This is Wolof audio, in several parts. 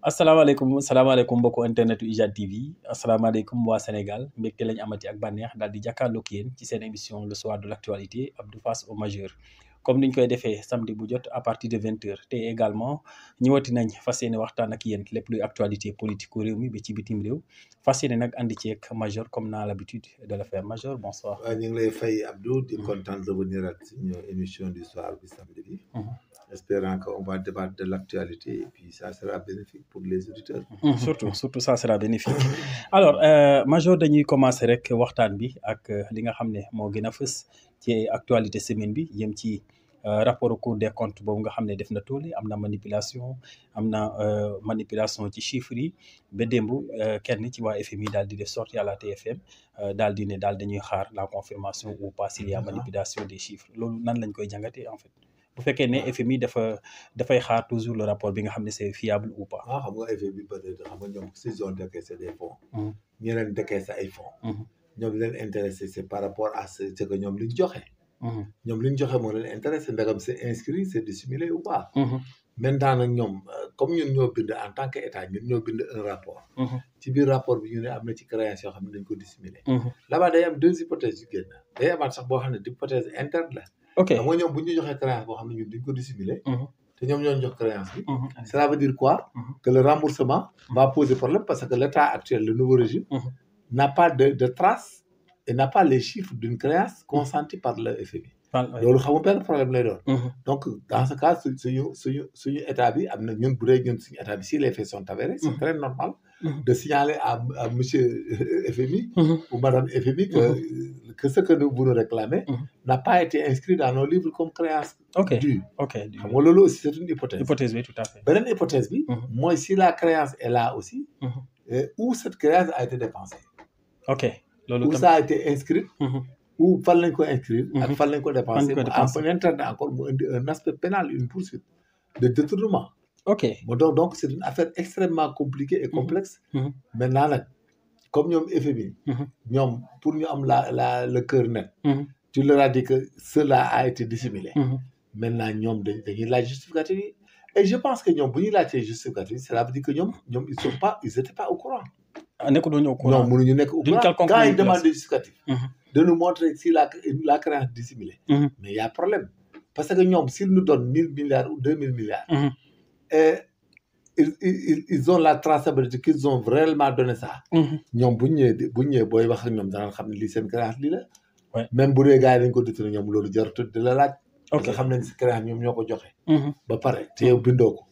asalaamaaleykum mbokku internetu IJAD TV asalaamaaleykum waa Sénégal mbégte lañ amati ak bànneex daal di jàkkaarloog yéen ci seen émission le soir de l'actualité Abdou face au majeur comme niñ koy defee samedi bu jot à partir de 20h te également ñëwati nañ fas yéene waxtaan ak yéen lépp luy actualité politique réew mi ba ci bitim réew fas yéene nag andi ci ak majeur comme naa l'habitude de le faire majeur bonsoir. waaw ñu ngi lay fay Abdou di kontaan de revenir ak suñu émission du soir bi samedi bi. Espérant qu'on va débattre de l'actualité et puis ça sera bénéfique pour les auditeurs. Surtout ça sera bénéfique. Alors major dañuy commencer rek waxtaan bi ak li nga xam ne moo gën a fës ci actualité semaine bi yem ci rapport Cour des comptes boobu nga xam ne def na tool am na manipulation ci chiffres yi ba démb kenn ci waa FMI daal di def sortie à la TFM daal di ne daal dañuy xaar la confirmation ou pas s'il y a manipulation des chiffres loolu nan lañ koy jàngatee en fait. bu fekkee ne FMI dafay xaar toujours le rapport bi nga xam ne c'est fiable ou pas. waaw xam nga FMI peut-être xam nga ñoom s'ils ont décaissé des fonds. ñeneen décaissé ay fonds. ñoom li leen intéressé c'est par rapport à ce que ñoom li ñu joxe. ñoom li ñu joxe moo leen intéressé ndagam c'est inscrit c'est dissimulé ou pas. maintenant nag ñoom comme ñun ñoo bind en tant que état ñun ñoo bind un rapport. ci biir rapport bi ñu ne am na ci créances yoo xam ne dañ ko dissimulé. là-bas day am deux hypothèses yu génn day amaat sax boo xam ne hypothèse interne la. ok xam nga ñoom bu ñu joxee créance boo xam ne ñun dañ ko dissimuler. te ñoom ñoo jox créance bi. cela veut dire quoi. que le remboursement va poser problème parce que l'état actuel le nouveau régime. n'a pas de trace et n'a pas les chiffres d'une créance consentie par le FMI. loolu xam nga benn problème lay doon. donc dans ce cas suñu état bi am na ñun bu dee ñun suñu état bi si les faits sont avérés c'est très normal. de signaler à monsieur FMI. ou madame FMI que ce que vous nous réclamez. n'a pas été inscrit dans nos livres comme créance. due. xam nga loolu aussi c'est une hypothèse. hypothèse bi tout à fait. beneen hypothèse bi. mooy si la créance est là aussi. où cette créance a été dépensée. loolu où ça a été inscrit. ou fan lañ ko inscrire. ak fan lañ ko dépenser. en interne encore mu indi un aspect pénal une poursuite de détournement. donc c'est une affaire extrêmement compliquée et complexe. maintenant nag comme ñoom FMI. ñoom pour ñu am le cœur net. tu leur as dit que cela a été dissimulé. maintenant ñoom dañuy laaj justificatif yi et je pense que ñoom bu ñuy laajtee justificatif cela veut dire que ñoom ils étaient pas au courant. nekkuñu au courant non mënuñu nekk au courant quand ils demandent des justificatifs. de nous montrer si la créance dissimulée. mais il y a problème parce que ñoom s'ils nous donnent 1 000 milliards ou 2 000 milliards. et ils ont la traçabilité qu'ils ont réellement donné ça. ñoom bu ñu ñëwee booy wax ak ñoom danañ xam ne lii seen créance lii la. même bu dee gars yi dañ ko détourné ñoom loolu jarut de la laaj. parce que xam nañ si créance ñoom ñoo ko joxe. ba pare te yow bindoo ko.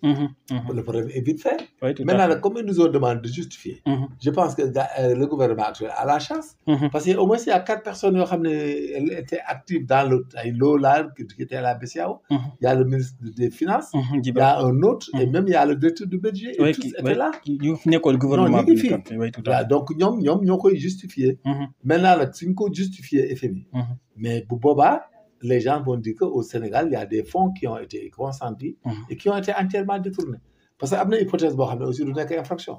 le problème est vite fait. maintenant nag comme ils nous ont demandé de justifier. je pense que le gouvernement actuel a la chance. parce que au moins il y a 4 personnes yoo xam ne elles étaient actives dans le ay loolu là qui était à la BCEAO. il y a le ministre des finances. il y a un autre. et même il y a le directeur du budget. et tous étaient là. ñu nekkoon gouvernement bi donc ñoom ñoo koy justifier. maintenant nag suñ ko justifier FMI. mais bu boobaa. les gens vont dire qu'au Sénégal, il y a des fonds qui ont été consentis et qui ont été entièrement détournés. Parce que am na hypothèse boo xam ne aussi du nekk infraction.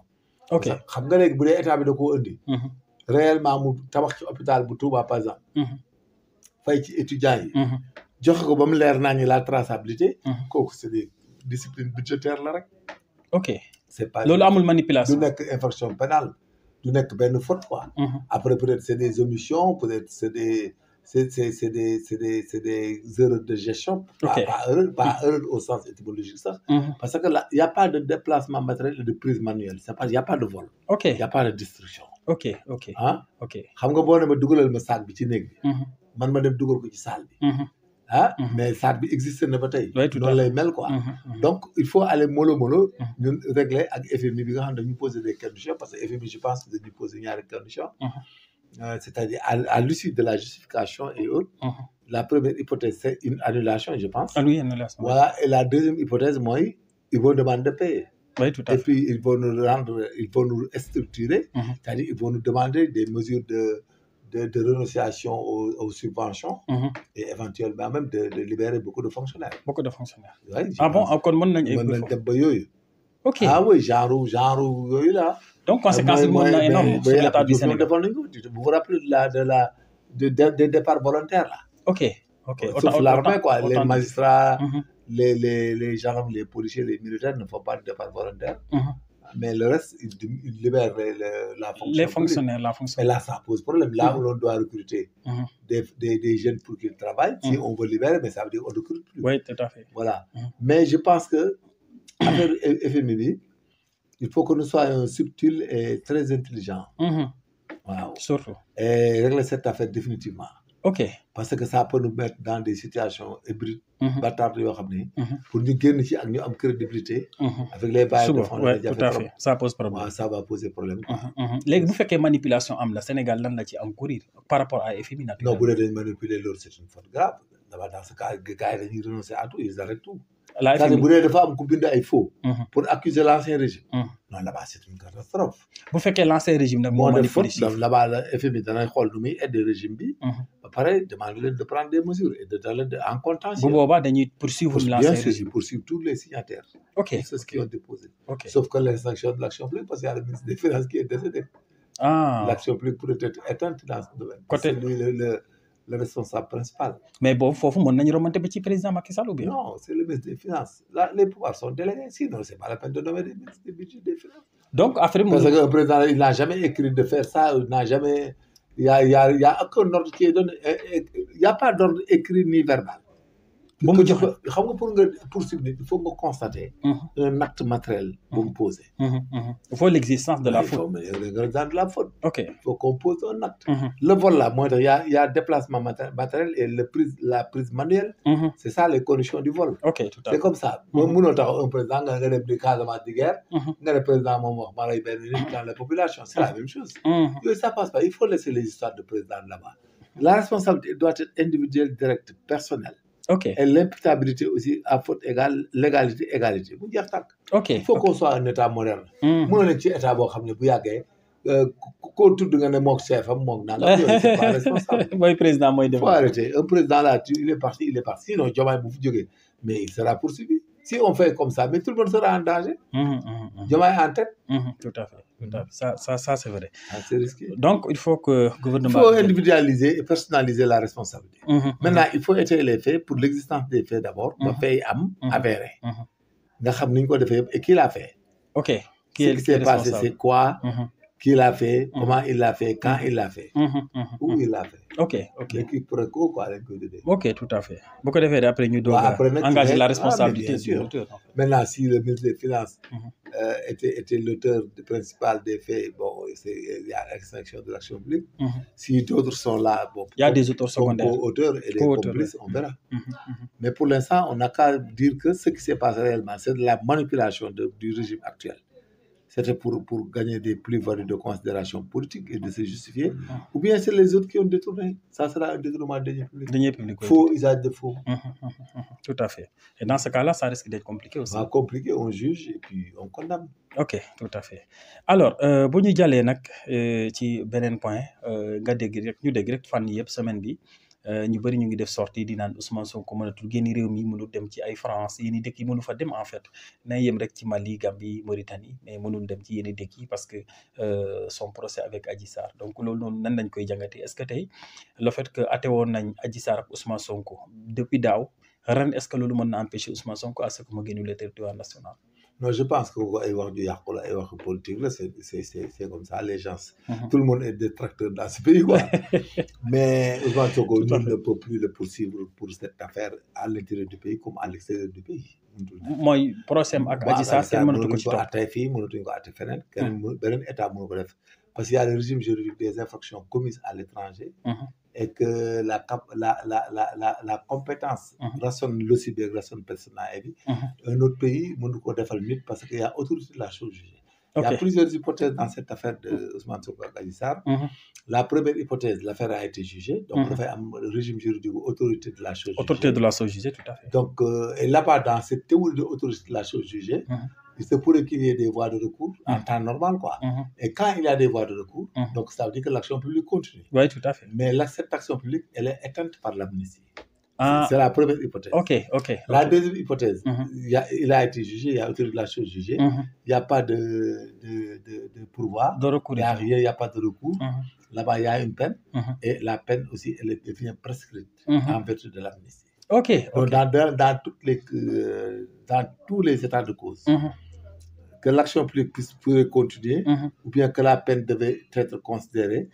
xam nga léegi bu dee état bi da koo indi. réellement mu tabax ci hôpital bu Touba par exemple. fay ci étudiants yi. joxe ko ba mu leer naa ñu la traçabilité. kooku c'est des disciplines budgétaires la rek. c'est pas loolu amul manipulation. du nekk infraction pénale du nekk benn faute quoi. après peut-être c'est des omissions peut-être c'est des erreurs de gestion. pas erreur au sens étymologique sax. parce que là il y a pas de déplacement matériel et de prise manuelle il y a pas de vol. il y a pas de destruction. xam nga boo ne ma dugalal ma sac bi ci néeg bi. man ma dem dugal ko ci salle bi. mais sac bi existé na ba tey. noonu lay mel quoi. donc il faut aller mollo ñun régler ak FMI bi nga xam ne dañu poser des conditions parce que FMI je pense que dañuy poser ñaari conditions. c'est-à-dire à l'issue de la justification et autres. La première hypothèse c'est une annulation je pense. Annulation. Voilà et la deuxième hypothèse mooy ils vont demander de payer. tout à fait. Et puis ils vont nous structurer. C'est-à-dire ils vont nous demander des mesures de renonciation aux subventions. Et éventuellement même de libérer beaucoup de fonctionnaires. Bon kon mën nañ dem ba yooyu. oui genre yooyu là. donc conséquences yi mën na énorme sur l'état du Sénégal. Vous vous rappelez des départs volontaires là. ok sauf l'armée quoi les magistrats. les gendarmes, les policiers, les militaires ne font pas de départ volontaire. Mais le reste, ils libèrent la fonction. Les fonctionnaires, la fonction. Et là, ça pose problème. Là où l'on doit recruter des jeunes pour qu'ils travaillent, si on veut libérer, mais ça veut dire qu'on ne recrute plus. Oui, tout à fait. Voilà. Mais je pense que, avec FMI, il faut que nous soyons subtils et très intelligents. Wow. Surtout. Et régler cette affaire définitivement. OK. Parce que ça peut nous mettre dans des situations hybrides, bâtardes, pour nous gagner ci ak ñu am crédibilité. Avec les bailleurs de fonds. Oui, tout à fait. Ça pose problème. Ouais, ça va poser problème. Léegi bu fekkee manipulation am la Sénégal lan la ci encourir par rapport à FMI naturellement. Non, bu dee dañ manipuler loolu c'est une faute grave. Dans ce cas, gars yi dañuy renoncer à tout, ils arrêtent tout. La FMI bu dee dafa am ku bind ay faux. Pour accuser l'ancien régime. Non, là-bas c'est une catastrophe. bu fekkee l'ancien régime nag moo manipulé là-bas la FMI danañ xool nu muy aider régime bi. ba pare demander leen de prendre des mesures et de d'aller en contentieux. bu boobaa dañuy poursuivre l'ancien régime. Bien sûr, poursuivre tous les signataires. OK. C'est ce qu'ils ont déposé. OK. Sauf que l'extinction de l'action publique, parce qu'il y a le ministre des Finances qui est décédé. L'action publique pourrait être éteinte dans ce domaine. C'est lui le responsable principal. Mais bon, foofu mën nañu remonter ba ci président Macky Sall ou bien? Non, c'est le ministre des Finances. Là, les pouvoirs sont délégués. Sinon, c'est pas la peine de nommer des ministres des budgets des Finances. Donc, après... Parce qu'un président, il n'a jamais écrit de faire ça, il n'a jamais... Il y a aucun ordre qui est donné. Il n'y a pas d'ordre écrit ni verbal. Pour poursuivre, il faut constater un acte matériel pour me poser. Il faut l'existence de la faute. Il faut l'existence de la faute. OK. Il faut qu'on pose un acte. Le vol là, il y a déplacement matériel et la prise manuelle. C'est ça les conditions du vol. OK, tout à fait. C'est comme ça. Un président, un des casamance de guerre, un président dans la population, c'est la même chose. Ça passe pas. Il faut laisser les histoires de président là-bas. La responsabilité doit être individuelle, directe, personnelle. OK. Et l'imputabilité aussi à faute égale, légalité, égalité. OK. Il faut qu'on soit un État moderne. Moi, je suis un État moderne. Quand tout le monde est mon chef, c'est pas responsable. Oui, président, moi, il faut arrêter. Un président là, il est parti. Sinon, mais il sera poursuivi. Si on fait comme ça, mais tout le monde sera en danger. Diomaye en tête. Tout à fait. Ça c'est vrai. C'est risqué. Donc, il faut que le gouvernement... Il faut individualiser et personnaliser la responsabilité. Maintenant, il faut étayer les faits pour l'existence des faits d'abord. Les faits avérés. Et qui l'a fait? OK. Ce qui s'est passé, c'est quoi? Qui l'a fait? Comment il l'a fait? Quand il l'a fait? Où il l'a fait? OK. L'équipe Proco, quoi. OK, tout à fait. Beaucoup de faits après, nous devons engager la responsabilité du auteur. Maintenant, si le ministre des Finances était l'auteur principal des faits, bon, il y a l'extinction de l'action publique. Si d'autres sont là, bon, il y a des auteurs secondaires. Co-auteurs et des complices, on verra. Mais pour l'instant, on n'a qu'à dire que ce qui s'est passé réellement, c'est de la manipulation du régime actuel. C'était pour gagner des plus-values de considération politique et de se justifier. Ou bien c'est les autres qui ont détourné. Ça sera un détournement de deniers publics. Faux, usage de faux. Tout à fait. Et dans ce cas-là, ça risque d'être compliqué aussi. Compliqué, on juge et puis on condamne. OK, tout à fait. Alors, bu ñu jàllee nag ci beneen point nga dégg rek ñu dégg rek fan yëpp semaine bi ñu bëri ñu ngi def sortie di naan Ousmane Sonko mënatul génn réew mi mënul dem ci ay France yéen i dëkk yi mënu fa dem en fait na yem rek ci Mali Gambie Mauritanie mais mënul dem ci yéen i dëkk yi parce que son procès avec Adji Sarr donc loolu noonu nan lañ koy jàngatee est-ce que tey le fait que ate woon nañ Adji Sarr ak Ousmane Sonko depuis daaw ren est-ce que loolu mën na empêcher Ousmane Sonko à ce que mu génn le territoire national? Non, je pense que c'est politique, c'est comme ça, les gens. Tout le monde est détracteur dans ce pays, quoi. Mais Ousmane Sonko ne peut plus le poursuivre pour cette affaire à l'intérieur du pays comme à l'extérieur du pays. Moi, procès ak Adji Sarr kenn mënatu ko ci topp. Mënatuñ ko àtte feneen. Beneen état mënu ko def. Parce qu'il y a le régime juridique des infractions commises à l'étranger et que la compétence rationne aussi bien rationne personnelle. Un autre pays mënu ko defal nit parce qu'il y a autorité de la chose jugée. Il y a plusieurs hypothèses dans cette affaire de Ousmane Sonko ak Adji Sarr. La première hypothèse, l'affaire a été jugée. Donc, il y a un régime juridique, autorité de la chose jugée. Autorité de la chose jugée, tout à fait. Donc, et là-bas, dans cette théorie de autorité de la chose jugée, il se pourrait qu'il y ait des voies de recours en temps normal, quoi. Et quand il y a des voies de recours, donc ça veut dire que l'action publique continue. Oui, tout à fait. Mais cette action publique, elle est éteinte par l'amnistie. C'est la première hypothèse. OK. La deuxième hypothèse, il a été jugé, il y a autorité de la chose jugée, il n'y a pas de pourvoi, de recours. Il n'y a pas de recours. Là-bas, il y a une peine et la peine aussi, elle devient prescrite en vertu de l'amnistie. Ok. Donc, dans tous les états de cause, que l'action publique pourrait continuer, ou bien que la peine devait être considérée,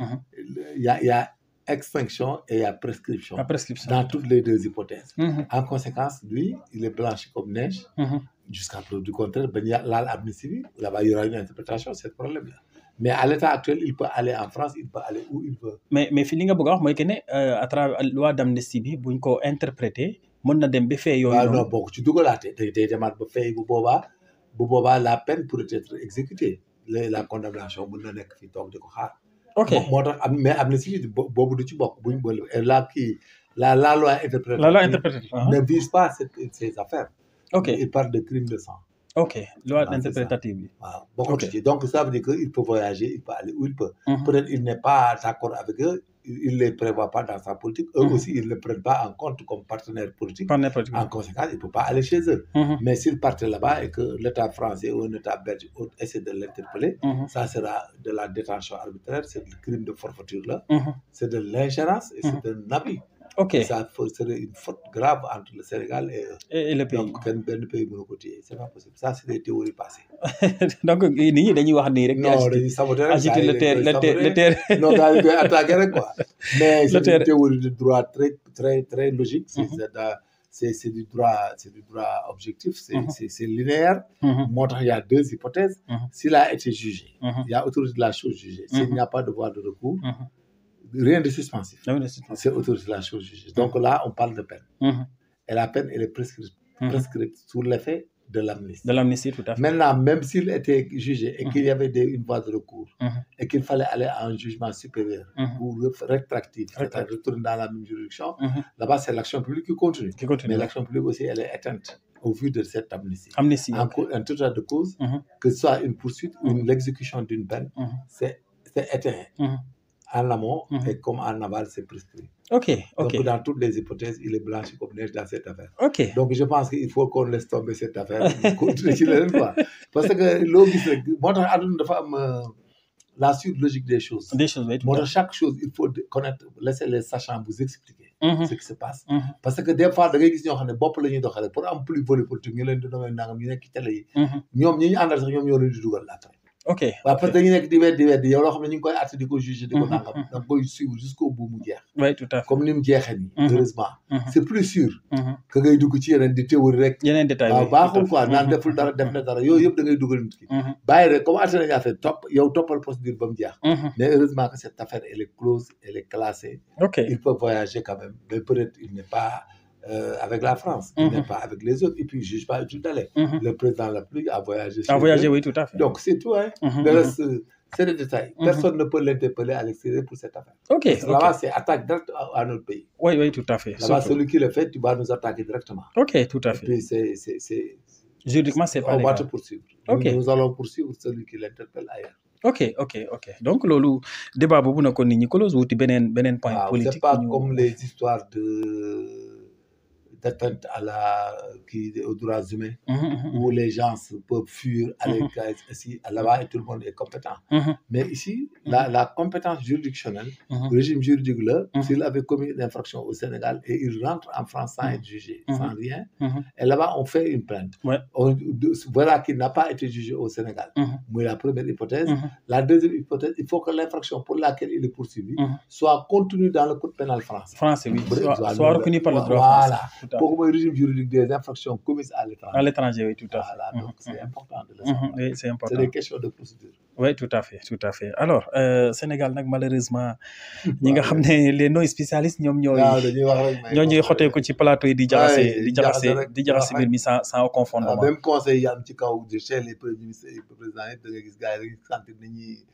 il y a extinction et il y a prescription. Dans toutes les deux hypothèses. En conséquence, lui, il est blanchi comme neige, jusqu'à preuve du contraire. L'amnistie, là-bas, il y aura une interprétation, c'est le problème-là. Mais à l'état actuel, il peut aller en France, il peut aller où il veut. Mais fi li nga bëgg a wax mooy que ne à travers loi d'amnistie bi buñ ko interpréter mën na dem ba fee yooyu noonu. Non boo ci dugalaatee day demaat ba fee bu boobaa la peine pourrait être exécutée la condamnation mën na nekk fii toog di ko xaar. Ok moo tax mais amnistie boobu du ci bokk buñ boole la loi interprétative. La loi interprétative ne vise pas ces affaires. Ok il parle de crime de sang. Ok loi interprétative. Waaw bokk ci donc ça veut dire que il peut voyager il peut aller où il peut. Peut-être il n'est pas d'accord avec eux. Il ne les prévoit pas dans sa politique. Eux aussi, ils ne le prennent pas en compte comme partenaires politiques. En conséquence, il ne peut pas aller chez eux. Mais s'il partait là-bas et que l'État français ou un État belge essaie de l'interpeller, ça sera de la détention arbitraire, c'est du crime de forfaiture là, c'est de l'ingérence et c'est un abus. Ok. Ça serait une faute grave entre le Sénégal et le pays. Donc, benn pays mënu ko téye c'est pas possible. Ça, c'est des théories passées. Donc, nit ñi dañuy wax nii rek. Non, dañuy saboter rek. Agiter le terre. Non, gars yi koy attaquer rek quoi. Mais c'est une théorie de droit très logique. C'est du droit objectif. C'est linéaire. Moo tax il y a deux hypothèses. S'il a été jugé, il y a autorisé la chose jugée. S'il n'y a pas de voie de recours, rien de suspensif. C'est autorisé la chose jugée. Donc là, on parle de peine. Et la peine, elle est prescrite sous l'effet de l'amnistie. De l'amnistie, tout à fait. Maintenant, même s'il était jugé et qu'il y avait une voie de recours et qu'il fallait aller à un jugement supérieur ou rétractif, c'est-à-dire retourner dans la même juridiction, là-bas, c'est l'action publique qui continue. Mais l'action publique aussi, elle est éteinte au vu de cette amnistie. En tout état de cause, que ce soit une poursuite ou l'exécution d'une peine, c'est éteint. En amont et comme en aval, c'est prescrit. Ok. Donc, dans toutes les hypothèses, il est blanchi comme neige dans cette affaire. Ok. Donc, je pense qu'il faut qu'on laisse tomber cette affaire. Continuer ci leneen quoi. Parce que loo gis rek moo tax àdduna dafa am la suite logique des choses. Moo tax chaque chose, il faut connaître, laisser les sachants vous expliquer ce qui se passe. Parce que des fois, da ngay gis ñoo xam ne bopp la ñuy doxale pour am plus-value politique ñu leen di nommer nangam ñu nekk ci télé yi. ñoom ñi ñu àndal sax ñoom ñoo leen di dugal après. Ok. waaw parce que dañu nekk di weddi yow loo xam ne ñu ngi koy àtte di ko juger di ko nangam da nga koy suivre jusqu'au bout mu jeex. Oui, tout à fait. Comme ni mu jeexee nii. Heureusement. C'est plus sûr. que ngay dugg ci yeneen di théorie rek. yeneen détails waaw baaxul quoi naan deful dara def na dara yooyu yëpp da ngay dugal nit ki. bàyyi rek comme àtte nañu affaire toppal procédure ba mu jeex. Mais heureusement que cette affaire elle est close elle est classée. Ok. Il peut voyager quand même mais peut-être il n'est pas avec la France. Il n'est pas avec les autres et puis il ne juge pas utile d'aller. Le président de la République a voyagé. Oui, tout à fait. Donc c'est tout hein. Le reste c'est des détails. Personne ne peut l'interpeller à l'extérieur pour cette affaire. Ok. Là-bas c'est attaque directe à notre pays. Oui, tout à fait. Là-bas celui qui le fait tu vas nous attaquer directement. Ok, tout à fait. Et puis c'est juridiquement c'est pas on légal. va te poursuivre. Ok. Nous allons poursuivre celui qui l'interpelle ailleurs. Ok. Donc loolu débat boobu na ko nit ñi close wuti beneen point politique. C'est pas comme les histoires d'atteinte aux droits humains où les gens peuvent fuir aller ici là-bas et tout le monde est compétent. Mais ici la compétence juridictionnelle, le régime juridique là, s'il avait commis une infraction au Sénégal et il rentre en France sans être jugé, sans rien, et là-bas on fait une plainte. Voilà qu'il n'a pas été jugé au Sénégal. C'est la première hypothèse. La deuxième hypothèse, il faut que l'infraction pour laquelle il est poursuivi soit contenue dans le code pénal français. Français, oui. Soit reconnu par le droit français. Voilà. Pour le régime juridique des infractions commises à l'étranger. À l'étranger, oui, tout à fait. Voilà, donc c'est important de le savoir. Oui, c'est important. C'est des questions de procédure. Oui, tout à fait. Alors, Sénégal nag malheureusement ñi nga xam ne les non spécialistes ñoom ñooy xotee ko ci plateau yi di jaxase mbir mi sans confondement. Même conseil yi am ci kaw chez les premiers ministres et présidents yëpp da ngay gis gars yi dañuy sentir ni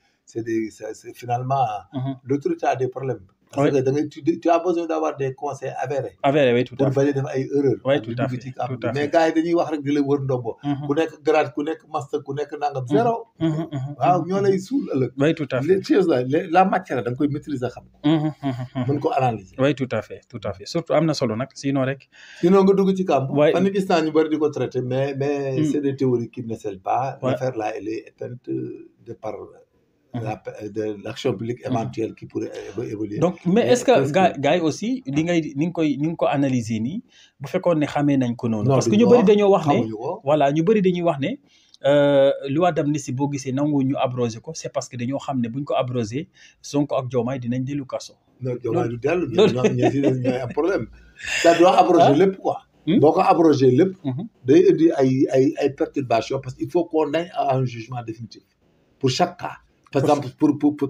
c'est finalement l'autorité a des problèmes. Parce que tu as besoin d'avoir des conseils avérés. Oui, tout à fait. Pour bañ a def ay erreurs. Oui, tout à fait. Mais gars yi dañuy wax rek di la wër ndombo. Ku nekk grade ku nekk master ku nekk nangam zéro. Waaw ñoo lay suul ëllëg. Oui, tout à fait. Les choses là la matière da nga koy maîtriser xam ko. Mën ko analyser. Oui, tout à fait. Surtout am na solo nag sinon rek. Sinon nga dugg ci kàmb. Fan gis naa ñu bari di ko traiter mais c'est des théories qui ne scellent pas. L'affaire là elle est éteinte de par de l'action publique éventuelle qui pourrait évoluer. Donc mais est-ce que gars yi aussi ni nga ko analyser nii bu fekkoon ne xamee nañ ko noonu. parce que ñu bëri dañoo wax ne voilà ñu bëri dañuy wax ne loi d'amnistie boo gisee nangu ñu abrogé ko c'est parce que dañoo xam ne buñ ko abrogé Sonko ak Diomaye dinañ dellu kaso. non Diomaye du dellu ñooy am problème. ça doit abroger lépp quoi. boo ko abrogé lépp. day indi ay perturbations parce qu'il faut qu'on aille à un jugement définitif pour chaque cas. par exemple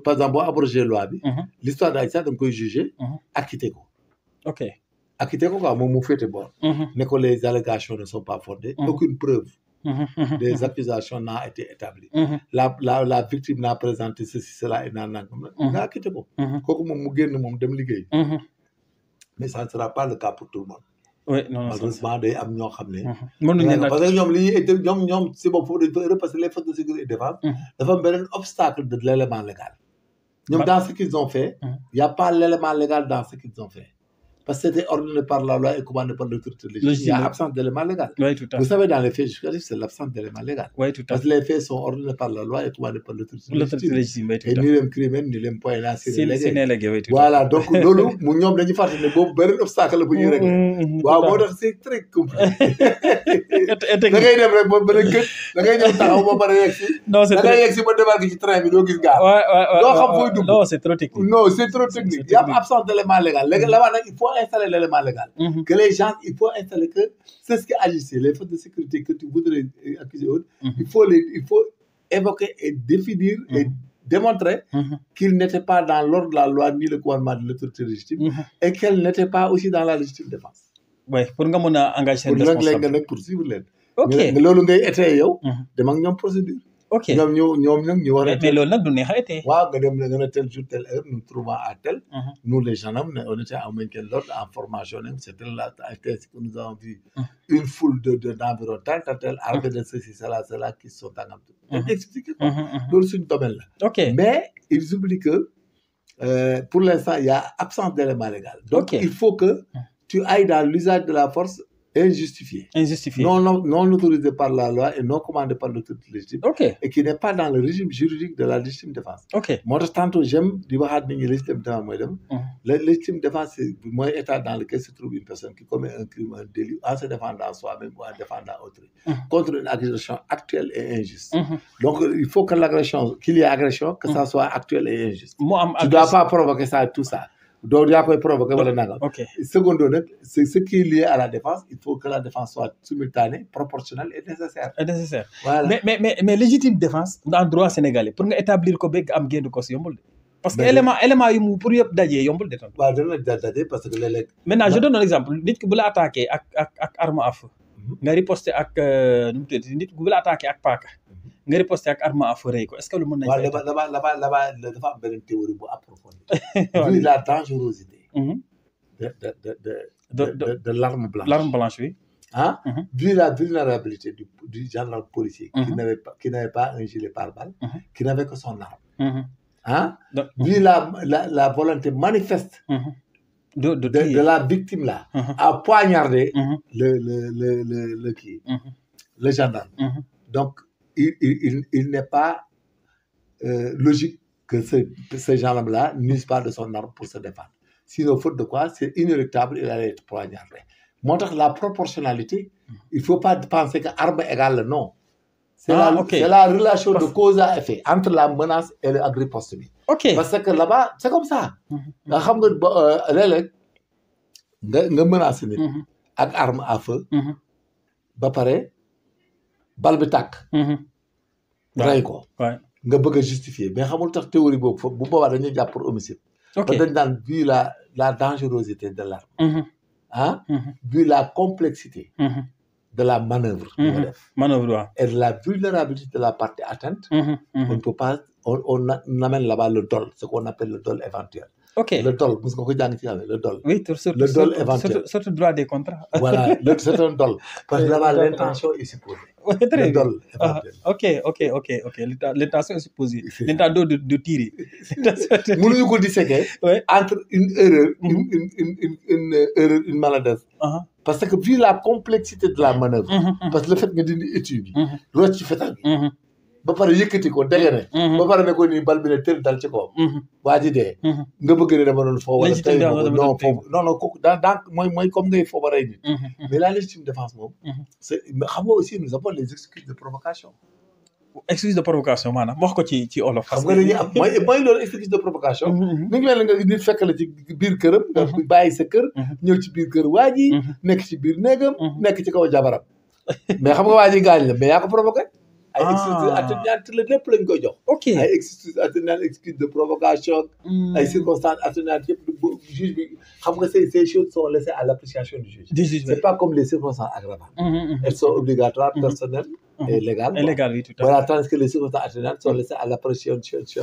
par exemple boo abrogé loi bi. l'histoire d'Adji Sarr da nga koy juger. acquitté ko. ok acquitté ko quoi moom mu féete boor. ne ko les allégations ne sont pas fondées. aucune preuve. des accusations n'a été établies. la victime n'a présenté ceci cela et nangam. nga acquitté ko. kooku moom mu génn moom dem liggéey. mais ça ne sera pas le cas pour tout le monde. oui non malheureusement day am ñoo xam ne. mënuñ leen parce que ñoom li ñuy si boobu foofu dañu fa heureux parce que les forces de sécurité et défense. dafa am beneen obstacle de l'élément légal. ñoom dans ce qu'ils ont fait. il y a pas l'élément légal dans ce qu'ils ont fait. parce que c'était ordonné par la loi et commandé par l'autorité légitime. Il y a absence d'élément légal. Oui, tout à fait. Vous savez, dans les faits justificatifs, c'est l'absence d'élément légal. Oui, tout à fait. Parce que les faits sont ordonnés par la loi et commandés par l'autorité légitime. Oui, tout à fait. Et ni leen criminel ni leen point là, c'est légué. Oui, tout à fait. Voilà, donc loolu mu ñoom dañuy fàttali ne boobu beneen obstacle la bu ñuy régler. waaw moo tax c'est très compliqué. da ngay dem rek ba beneen gëj da ngay ñëw taxaw ba pare yegg si. non c'est da ngay yegg si ba débarquer ci train bi doo gis gaal. doo xam fooy dugg. non c'est trop technique. non c'est trop technique. Il y a absence d'élément légal. léegi là-bas nag il faut installer l'élément légal. Que les gens, il faut installer que c'est ce qui agissait, les forces de sécurité que tu voudrais accuser autres, il faut évoquer et définir et démontrer qu'ils n'étaient pas dans l'ordre de la loi ni le commandement de l'autorité légitime et qu'elles n'étaient pas aussi dans la légitime défense. Oui, pour nga mën a engager pour nga nag poursuivre leen. ok mais loolu ngay étayer yow. dem ak ñoom procédure. ok ñoom nag ñu war a. mais loolu nag du neex a été. waaw nga dem nga ne tel jour telle heure nous trouvons à tel. nous les gendarmes on était en maintien de l'ordre en formation c'était là que nous avons vu une foule d'environ tel armée de ceci cela qui sont en expliquer quoi. loolu suñu domaine la. ok mais ils oublient que pour l'instant il y a absence d'élément légal. donc il faut que tu ailles dans l'usage de la force. Injustifié. Non autorisé par la loi et non commandé par l'autorité légitime. Et qui n'est pas dans le régime juridique de la légitime défense. Moi, tantôt, j'aime dire que la légitime défense, la légitime défense, c'est le état dans lequel se trouve une personne qui commet un crime, un délit, en se défendant soi-même ou en défendant autrui, contre une agression actuelle et injuste. Donc, il faut que qu'il y ait agression, que ça soit actuel et injuste. Tu ne dois pas provoquer ça, tout ça. Donc, il y a quoi provoquer wala nangam. Secondo nag, c'est ce qui est lié à la défense. Il faut que la défense soit simultanée, proportionnelle et nécessaire. Voilà. Mais légitime défense dans le droit sénégalais pour nga établir ko bëgg am gain de cause yombul de. Parce que élément yu mu pour yëpp dajee yombul de tam. waaw dana dajee parce que léeg-léeg. Maintenant je donne un exemple nit ki bu la attaqué ak arme à feu. nga riposter ak nu mu tudd nit bu la attaqué ak paaka. nga riposter ak arme à feu rey ko est-ce que lu mën nañ. waaw dafa am beneen théorie bu approfondie. vu la dangerosité. de l'arme blanche. L'arme blanche, oui. Vu la vulnérabilité du gendarme policier qui n'avait pas un gilet pare-balles, qui n'avait que son arme. Vu la volonté manifeste de la victime là à poignarder le gendarme. Donc, il n'est pas logique que ce gendarme-là n'use pas de son arme pour se défendre. Sinon, faute de quoi, c'est inéluctable, il allait être poignardé. Montre la proportionnalité. Il ne faut pas penser que arme égale non. C'est la relation de cause à effet entre la menace et le riposte. Parce que là-bas, c'est comme ça. Nga xam nga léeg-léeg nga menacé nit ak arme à feu. ba pare bal bi tàkk. rey ko. nga bëgg a justifier mais xamul tax théorie boobu foofu bu boobaa dañuy jàpp pour homicide. ba dañ daan vu la dangerosité de l'arme. Vu la complexité de la manœuvre. Et de la vulnérabilité de la partie atteinte. On ne peut pas on amène là-bas le dol, ce qu'on appelle le dol éventuel. Le dol, parce qu'on le dol. Oui, le dol éventuel. Surtout droit des contrats. Voilà, c'est un dol. Parce que là-bas, l'intention est supposée. Le dol éventuel. Ok. L'intention est supposée. L'intention de tirer. Nous nous disséquer entre une erreur, une maladresse. Parce que vu la complexité de la manœuvre, parce que le fait que tu étudies, l'autre tu fais ta vie. ba pare yëkkati ko dégg ne. ba pare ne ko nii bal bi ne teel dal ci kawam. waa ji dee. nga bëgg ne dama doon foo wala tey non foofu non kooku dans mooy comme ngay foo ba rey nit. mais la légitime défense moom. c'est xam nga aussi nous avons les excuses de provocation. excuse de provocation maanaam wax ko ci olof. xam nga dañuy am mooy loolu excuse de provocation. mi ngi mel nga nit fekk la ci biir këram. nga bàyyi sa kër. ñëw ci biir kër waa ji. nekk ci biir néegam. nekk ci kaw jabaram. mais xam nga waa ji gaañ la mais yaa ko provoqué. ay excuses atténuantes la lépp lañ koy jox. ok ay excuses atténuantes excuse de provocation. ay circonstances atténuantes yëpp juge bi xam nga ces choses sont laissées à l'appréciation du juge. C'est pas comme les circonstances aggravantes. Elles sont obligatoires, personnelles. Et légal. Et légal, oui, tout à fait. Voilà, tandis que les circonstances atténuantes sont laissées à l'appréciation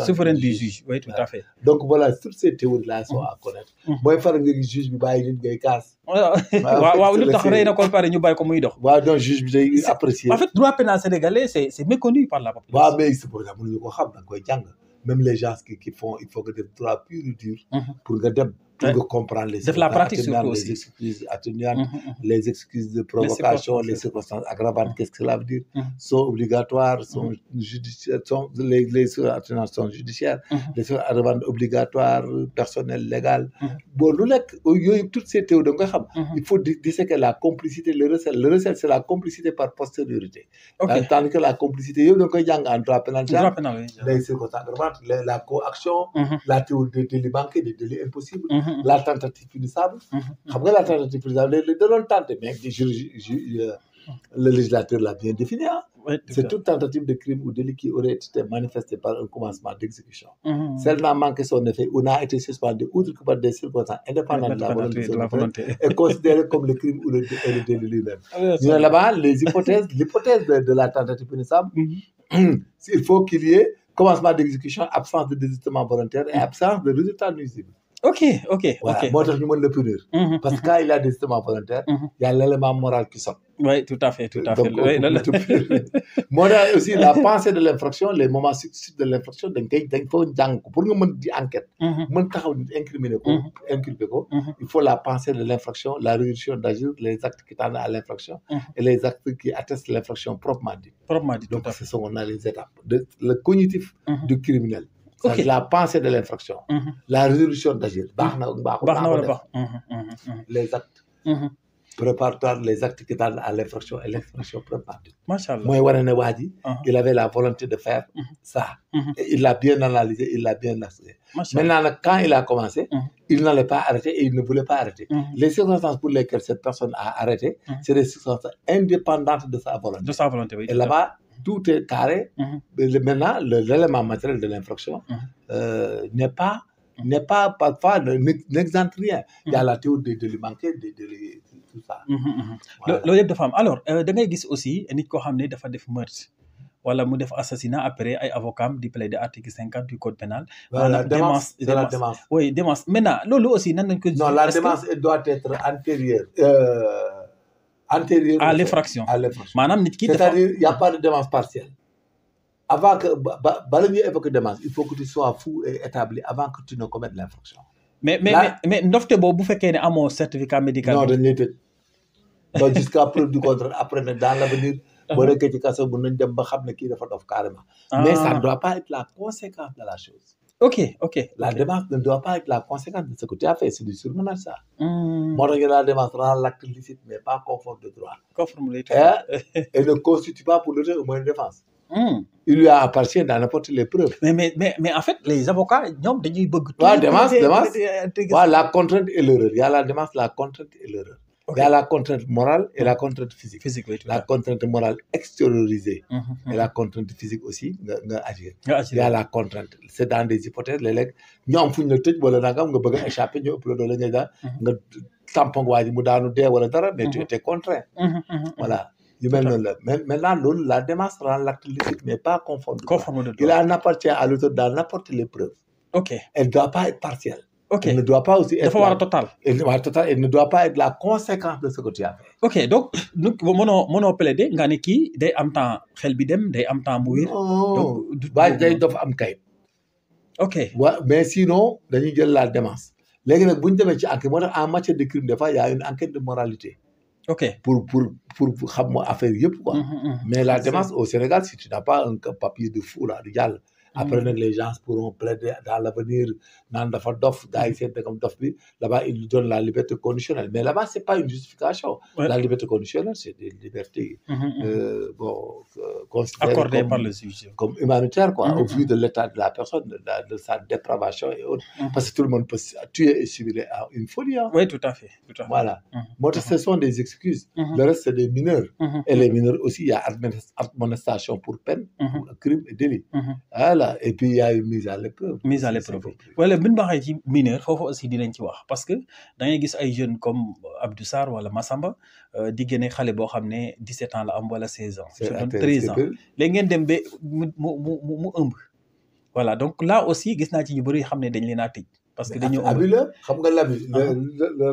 souveraine du juge, oui, tout à fait. Donc voilà, toutes ces théories-là sont à connaître. Mooy faral nga gis juge bi bàyyi nit ngay kaas. waaw lu tax rey na ko pare ñu bàyyi ko muy dox. waaw donc juge bi day apprécier. En fait, droit pénal sénégalais, c'est méconnu par la population. waaw mais c'est pour ça mënuñu ko xam da nga koy jàng. Même les gens qui font, il faut que des droits pur et dur pour nga dem. Pour nga comprendre les la pratique surtout aussi. Les excuses atténuantes, les excuses de provocation, les circonstances aggravantes, qu'est-ce que cela veut dire? Sont obligatoires, sont judiciaires, les circonstances atténuantes sont judiciaires, les circonstances aggravantes obligatoires, personnelles, légales. Bon, toutes ces théories, donc, il faut disséquer la complicité, le recel. Le recel, c'est la complicité par postériorité. Okay. Tandis que la complicité, donc, il y a un droit pénal, les circonstances aggravantes, la coaction, la théorie des délits banqués, des délits impossibles. La tentative punissable. Xam nga la tentative punissable da doon tenter mais le législateur l'a bien défini. Oui, c'est toute tentative de crime ou délit qui aurait été manifestée par un commencement d'exécution. Celle n'a manqué son effet ou n'a été suspendue outre que par des circonstances indépendantes de la volonté est considérée comme le crime ou le délit lui-même. Ñu ne là-bas l'hypothèse de la tentative punissable, il faut qu'il y ait commencement d'exécution, absence de désistement volontaire et absence de résultat nuisible. Ok. Voilà, moo tax ñu mën le punir. Parce que quand il y a désistement volontaire, il y a l'élément moral qui sort. Oui, tout à fait. Donc, moo tax aussi la pensée de l'infraction, les moments successifs de l'infraction dañ ko jàng ko pour nga mën di enquête. mën taxaw incriminer ko, inculper ko. Il faut la pensée de l'infraction, la résolution d'agir, les actes qui tendent à l'infraction et les actes qui attestent l'infraction proprement dit. Donc ce sont les étapes. Le cognitif du criminel. Okay. La pensée de l'infraction, la résolution d'agir, les actes préparatoires, les actes qui tendent à l'infraction et l'infraction préparatoire. Moi, il avait la volonté de faire ça. Et il l'a bien analysé, il l'a bien assumé. Maintenant, quand il a commencé, il n'allait pas arrêter et il ne voulait pas arrêter. Les circonstances pour lesquelles cette personne a arrêté, c'est des circonstances indépendantes de sa volonté. De sa volonté, oui. Et là-bas, tout est carré. Maintenant, l'élément matériel de l'infraction n'est pas parfois, n'exempte rien. Il y a la théorie des délits manqués, des délits, tout ça. Loolu yëpp dafa am alors da ngay gis aussi nit koo xam ne dafa def meurtre wala mu def assassinat après ay avocats di plaider article 50 du code pénal. La démence. Oui, démence. Maintenant loolu aussi nan lañ ko. Non, la démence doit être antérieure à l'infraction. Maanaam nit ki dafa. C'est-à-dire il y a pas de démence partielle. Avant que bala ñuy évoquer démence, il faut que tu sois fou et établi avant que tu ne commettes l'infraction. Mais ndofte boobu bu fekkee ne amoo certificat médical. Non, dañ lay tëj ba jusqu'à preuve du contraire après nag dans l'avenir. boo nekkee ci kaso bu nañ dem ba xam ne kii dafa dof carrément. Mais ça ne doit pas être la conséquence de la chose. Ok. La démence ne doit pas être la conséquence de ce que tu as fait, c'est du surmenage ça. Moo tax la démence rend l'acte licite mais pas conforme de droit. Et ne constitue pas pour l'auteur un moyen de défense. Il lui appartient d'en apporter les preuves. Mais en fait, les avocats, ñoom dañuy bëgg. waaw démence. waaw la contrainte et l'erreur. Il y a la démence, la contrainte et l'erreur. Il y a la contrainte morale et la contrainte physique. Oui, la contrainte morale extériorisée et la contrainte physique aussi nga agir. Il y a la contrainte. C'est dans des hypothèses léeg-léeg ñu am fu ñu la tëj wala nangam nga bëgg a échapper ñu ëpp la doole ngay daal nga tampon waa ji mu daanu dee wala dara mais tu étais contraint. Voilà. yu mel noonu la maintenant loolu la démence rend l'acte licite mais pas conforme de droit. Il en appartient à l'auteur d'en apporter les preuves. Elle ne doit pas être partielle. Elle ne doit pas aussi être total. Elle ne doit pas être la conséquence de ce que tu as fait. Donc mënoo plaider nga ne kii day am temps xel bi dem day am temps mu wér. donc day dof am kayit. Mais sinon dañuy jël la démence léegi nag bu ñu demee ci enquête moo tax en matière de crime des fois il y a une enquête de moralité. ok pour xam mo affaire yëpp quoi. Mais la démarche au Sénégal, si tu n'as pas un papier de fou là du jàll. Après nag les gens pourront plaider dans l'avenir naan dafa dof gars yi seet comme dof bi là-bas ils lui donnent la liberté conditionnelle mais là-bas c'est pas une justification. La liberté conditionnelle c'est des libertés considérées accordées par le juge comme humanitaires quoi au vu de l'état de la personne de sa dépravation et autres. Parce que tout le monde peut tuer et simuler une folie hein. Oui tout à fait Voilà moo tax ce sont des excuses. Le reste c'est des mineurs. Et les mineurs aussi il y a admonestation pour peine pour crime et délit. Voilà et puis il y a une mise à l'épreuve. Mise à l'épreuve wala bi ñu waxee ci mineur foofu aussi dinañ ci wax parce que da ngay gis ay jeunes comme Abdou Sarr wala Massamba di génne xale boo xam ne 17 ans la am wala 16 ans. je donne 13 ans léegi ngeen dem ba mu ëmb. Voilà donc là aussi gis naa ci ñu bëri xam ne dañ leen a tëj. parce que dañoo ëmb abus la xam nga l'abus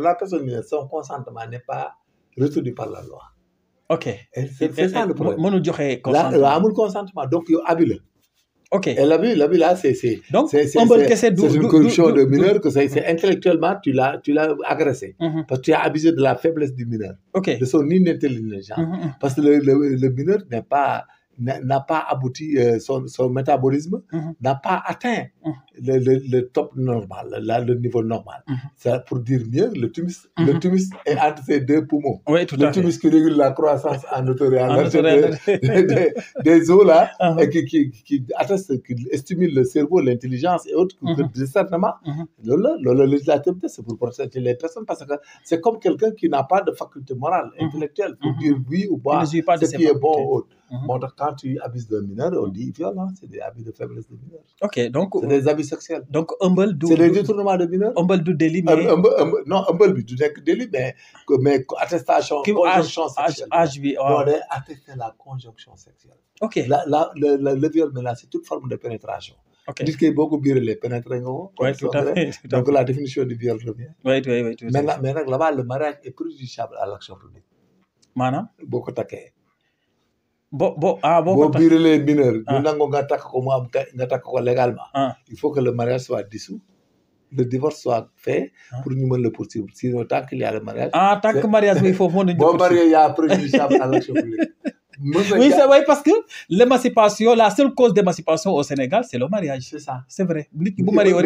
la personne mineure son consentement n'est pas retenu par la loi. ok c'est ça le problème mënul joxe consentement la amul consentement donc yow abus la. Ok. Et l'abus là, donc c'est une corruption de mineur que c'est intellectuellement tu l'as agressé. Parce que tu as abusé de la faiblesse du mineur. Ok. De son inintelligence. Parce que le mineur n'a pas abouti, son métabolisme n'a pas atteint le top normal, le niveau normal. C'est pour dire mieux, le thymus est entre ces deux poumons. Oui, tout à fait. Le thymus qui régule la croissance en hauteur et en largeur des os là, et qui atteste, qui stimule le cerveau, l'intelligence et autres, certainement. Le législateur, c'est pour protéger les personnes parce que c'est comme quelqu'un qui n'a pas de faculté morale, intellectuelle, pour dire oui ou pas, ce qui est bon ou autre. Bon, quand tu abuses d'un mineur, on dit violent, c'est des abus de faiblesse de mineur. Ok, donc. C'est des abus sexuels. Donc, c'est des détournements de mineurs. Du délit, mais. Non, du délit, mais attestation, conjonction sexuelle. On doit attester la conjonction sexuelle. Ok. Le viol, maintenant, c'est toute forme de pénétration. Ok. Dit qu'il y a beaucoup de les pénétrer. Oui, tout à fait. Donc, la définition du viol revient. Oui. Maintenant, là-bas, le mariage est préjudiciable à l'action publique. Maanaam. Beaucoup taqué. boo biiralee mineur ñu nangu nga takk ko mu am nga takk ko légalement il faut que le mariage soit dissous le divorce soit fait pour ñu mën le poursuivre sinon tant qu'il y a le mariage tant que mariage bi foofu mën nañu boo marié yaa préjudiciable à l'action publique. Oui, c'est vrai parce que l'émancipation, la seule cause d'émancipation au Sénégal, c'est le mariage. C'est ça. C'est vrai. Nit ki bu marié woon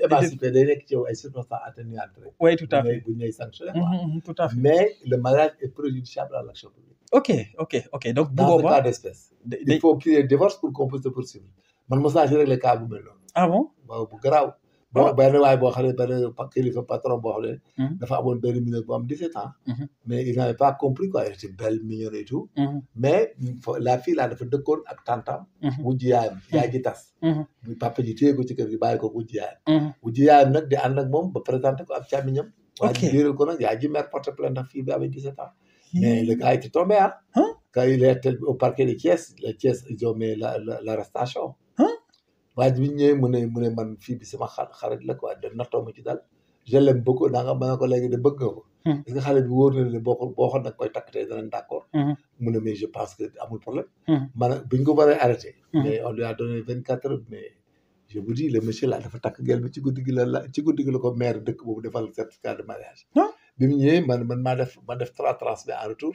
émancipé day nekk ci yow ay circonstances atténuantes. Oui, tout à fait. Bu ñuy sanctionné tout à fait. Mais le mariage est préjudiciable à l'action publique. Ok. Donc bu dans boobaa ce cas d'espèce. Il faut qu'il y ait divorce pour qu'on puisse te poursuivre. Man mos naa ci régler cas bu mel noonu. Ah bon? Waaw bu garaaw. benn waay boo xam ne benn kilifa patron boo xam ne dafa amoon benn mineur bu am 17 ans. Mais il n'avait pas compris quoi, elle était belle, mignonne et tout. Mais la fille là dafa dëkkoon ak tantam. wujji yaayam yaay ji tas. muy papa ji téye ko ci kër gi bàyyi ko wujji yaayam. wujji yaayam nag di ànd ak moom ba présenté ko ak càmmiñam. waa ji biiral ko nag yaay ji mère porte plainte ndax fille bi avait 17 ans. Mais le gars était tombé quand il est au parquet de Thiès, ils ont mis l'arrestation. waa ji bi ñëwee mu ne man fii bi sama xarit la quoi de nattoo ma ci dal je l'aime beaucoup da nga mën ko léegi de bëgg nga ko. est-ce que xale bi wóor na ne boo xool nag koy takk tey danañ d'accord. mu ne mais je pense que amul problème. man bi ñu ko waree arrêté. mais on lui a donné 24 heures mais je vous dis le monsieur là dafa takk gel bi ci guddi gi la ko maire dëkk boobu defal certificat de mariage. bi mu ñëwee man ma def 3 transmis en retour.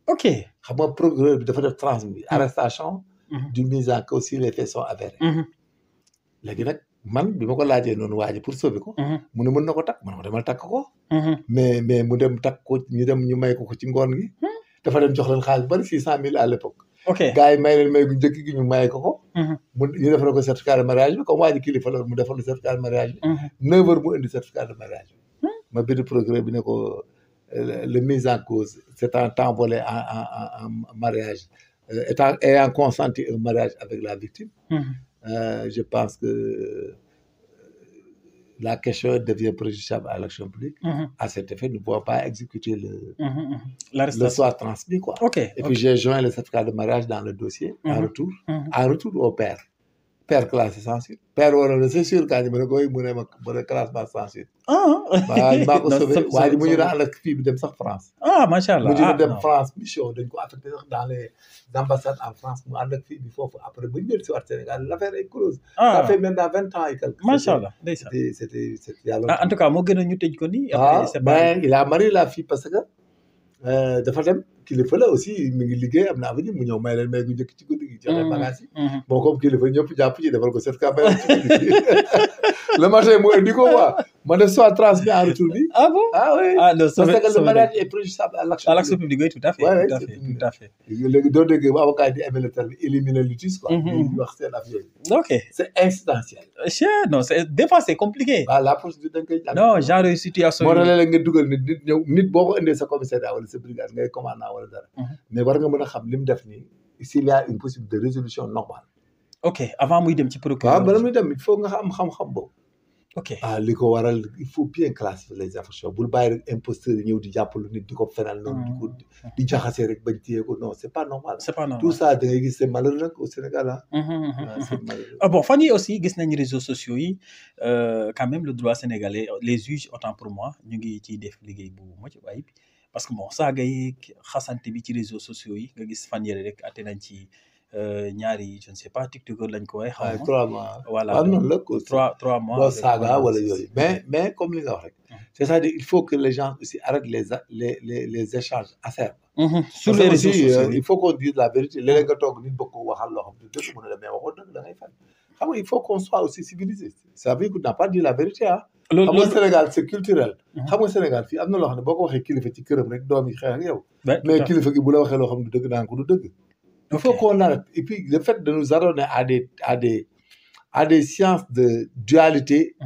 Ok. xam nga procureur bi dafa def transmis arrestation. du mise en cause si les faits sont avérés. léegi nag man bi ma ko laajee noonu waa ji pour sauver ko. mu ne mën na ko takk man ko demal takk ko. mais mu dem takk ko ñu may ko ci ngoon gi. dafa dem jox leen xaalis bari 600,000 à l'époque. ok gars yi may leen may gu njëkk gi ñu maye ko. ñu defal ko certificat de mariage bi comme waa ji kilifa la mu defal certificat de mariage bi. 9 heures mu indi certificat de mariage bi. ma bind procureur bi ne ko le mise en cause c'est un temps volé en mariage ayant consenti un mariage avec la victime. Je pense que la question devient préjudiciable à l'action publique. À cet effet, nous ne pouvons pas exécuter le soir transmis. Quoi. Et puis j'ai joint le certificat de mariage dans le dossier en retour au père. Père classé sans suite. Père waroon na c'est sûr quand ñu mën a koy mu ne classement sans suite. waaye maa ko sauvé waaye ji mu ñu daan ànd ak fii bi dem sax France. macha allah mu ñu dem France mission dañ ko affecté sax dans les ambassades en France mu ànd ak fii bi foofu après bu ñu dellu si waat Sénégal l'affaire est close. Ça fait maintenant 20 ans et quelques. macha allah c'était yàlla. En tout cas moo gën a ñu tëj ko nii. Mais il a marié la fille parce que dafa dem kilifa la aussi mi ngi liggéey am na avenir mu ñëw may leen may gu njëkk ci guddi gi joxe bagage yi bon comme kilifa ñëpp jàpp ci defal ko certificat bay ci guddi le matin mu indi ko quoi ma def soit transmis en retour bi ah bon oui parce que le mariage est préjudiciable à l'action publique oui tout à fait tout à fait léegi doo dégg bu avocat di aimer le terme éliminer litige quoi di wax seen affaire ok c'est incidentiel non des fois c'est compliqué la procédure da nga koy jàng non genre situation moo tax léeg-léeg nga dugal nit ñëw nit boo ko indee sa commissariat wala sa brigade ngay commandant wala dara mais war nga mën a xam li mu def nii s'il y a une possibilité de résolution normale ok avant muy dem ci procureur waaw bala muy dem il faut nga am xam-xam boobu ok li ko waral il faut bien classifier les infractions bul bàyyi rek imposteur yi ñëw di jàppalu nit di ko fenal noonu di ko di jaxasee rek bañ téye ko non c'est pas normal tout ça da ngay gis c'est malheureux nag au Sénégal c'est malheureux bon fan yi aussi gis nañ réseaux sociaux yi quand même le droit sénégalais les juges autant pour moi ñu ngi ciy def liggéey bu mucc ayib parce que bon saaga yi xasante bi ci réseaux sociaux yi nga gis fan yële rek atte nañ ci ñaari je ne sais pas TikTokeur lañ ko waxee. xaw ma 3 mois. voilà noonu la ko 3 mois. boo saaga wala yooyu mais comme li nga wax rek. c'est-à-dire il faut que les gens aussi arrêtent les échanges acerbes. sur les réseaux sociaux il faut qu'on dise la vérité léeg-léeg nga toog nit bëgg ko waxal loo xam ne dëgg mën na la mais waxoo dëgg da ngay fen xam nga il faut qu'on soit aussi civilisé ça veut dire qu'on n'a pas dit la vérité ah. xam nga Sénégal c'est culturel. xam nga Sénégal fii am na loo xam ne boo ko waxee kilifa ci këram rek doom yi xeex ak yow. mais kilifa gi bu la waxee loo xam ne dëgg naan ko du dëgg. il faut qu'on arrête et puis le fait de nous adonner à des sciences de dualité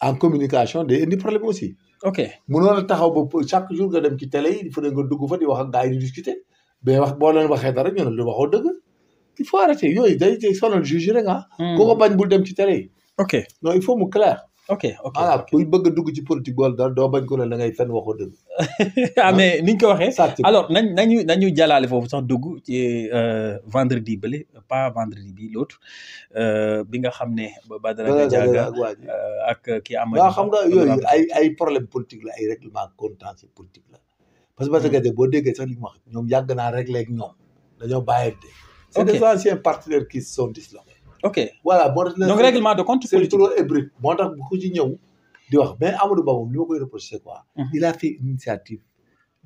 en communication day indi problème aussi. ok mënoon a taxaw ba chaque jour nga dem ci télé yi il faut nga dugg fa di wax ak gars yi di discuter mais wax boo leen waxee dara ñu ne lu waxoo dëgg il faut arrêter yooyu day sonal juge rek ah. ku ko bañ bul dem ci télé yi. ok non il faut mu clair. ok voilà kuy bëgg a dugg ci politique boole dara doo bañ ko ne da ngay fenn waxoo dëgg. mais niñ ko waxee. alors nañu jàllale foofu sax dugg ci vendredi bële pas vendredi bi l'autre bi nga xam ne. Badara Gadiaga ak kii Amadou. waaw xam nga yooyu ay problème politique la ay règlement contentieux politique la parce que boo déggee sax li mu wax ñoom yàgg naa réglé ak ñoom dañoo bàyyante. c'est des anciens partenaires qui se sont disloqués. ok voilà donc règlement de compte politique c'est trop hybride moo tax bu ko ci ñëw di wax mais Amadou Ba moom li ma koy reprocher c'est quoi. il a fait une initiative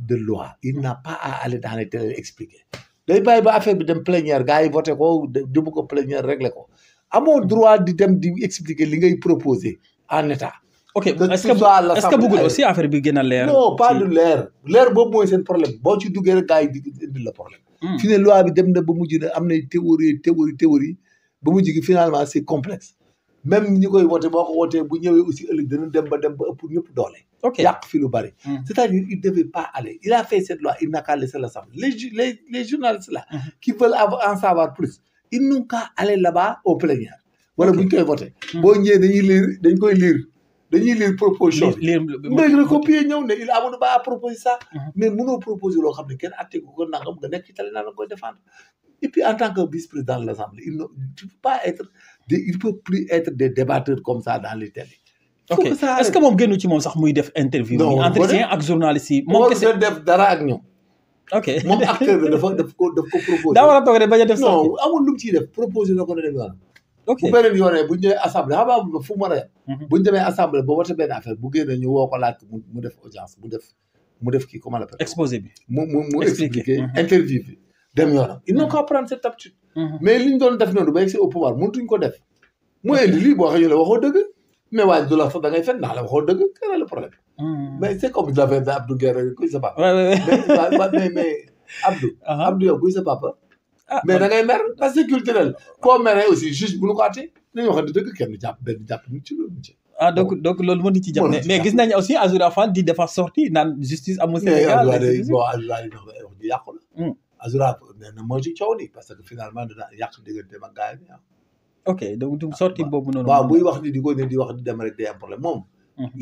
de loi il n'a pas à aller dans les télé expliquer day bàyyi ba affaire bi dem plénière gars yi voté ko jëmu ko plénière réglé ko amoo droit di dem di expliquer li ngay proposer en état. ok est-ce que bëggul aussi affaire bi gën a leer. non pas du leer boobu mooy seen problème boo ci duggee rek gars yi di indi la problème. fi ne loi bi dem na ba mujj na am na théorie ba mujj gi finalement c'est complexe même ñi koy voté boo ko wootee bu ñëwee aussi ëllëg dana dem ba ëpp ñëpp doole. ok yàq fi lu bari. c'est-à-dire il devait pas aller il a fait cette loi il n'a qu'à laisser l'Assemblée les journalistes là. qui veulent en savoir plus ils n'ont qu'à aller là-bas au plénière. wala bu ñu koy voté. boo ñëwee dañuy lire proposition bi. lire recopier ñëw ne il Amadou Ba a proposé ça. mais mënoo proposer loo xam ne kenn atte ko nangam nga nekk ci télé naa la koy défendre. et puis en tant que vice-président de l'Assemblée il peut plus être des débatteurs comme ça dans les télé. ok est-ce que moom génnu ci moom sax muy def interview. non entretien ak journaliste yi. moom kese def dara ak ñoom. ok moom acteur bi daf ko proposé. daa war a toog rek bañ a def sax. non amul lu mu ciy def proposé na ko ne dem yoon. ok bu beneen yoonee bu ñu ñëwee assemblée xam nga fu mu war a yem. bu ñu demee assemblée ba wote benn affaire bu génnee ñu woo ko laaj mu def audience mu def kii comment on l'appelle. exposé bi mu expliquer interview bi. dem yoonam ils n'ont qu'à prendre cette habitude. mais li ñu doon def noonu ba yegg si au pouvoir mënatuñ ko def. mu indi lii boo xam ne waxoo dëgg mais waaye du la fa da ngay fen ndax la waxoo dëgg quel est le problème. mais c'est comme l'affaire de Abdou Guerre kuy sa papa. mais Abdou yow kuy sa papa. mais da ngay mer parce que culturel koo meree aussi juge bu nu ko àttee nañu wax ne dëgg kenn jàpp nit ci loolu. donc loolu mën na ci jàpp mais gis nañu aussi Azoura Fall di defar sortie naan justice amul Sénégal. bon Azoura di wax di yàqu la. Azoura nee na moo ci coow nii parce que finalement dina yàq digganteem ak gars yi. ok donc sortie boobu noonu. waaw buy wax ni di ko ne di wax di dem rek day am problème moom.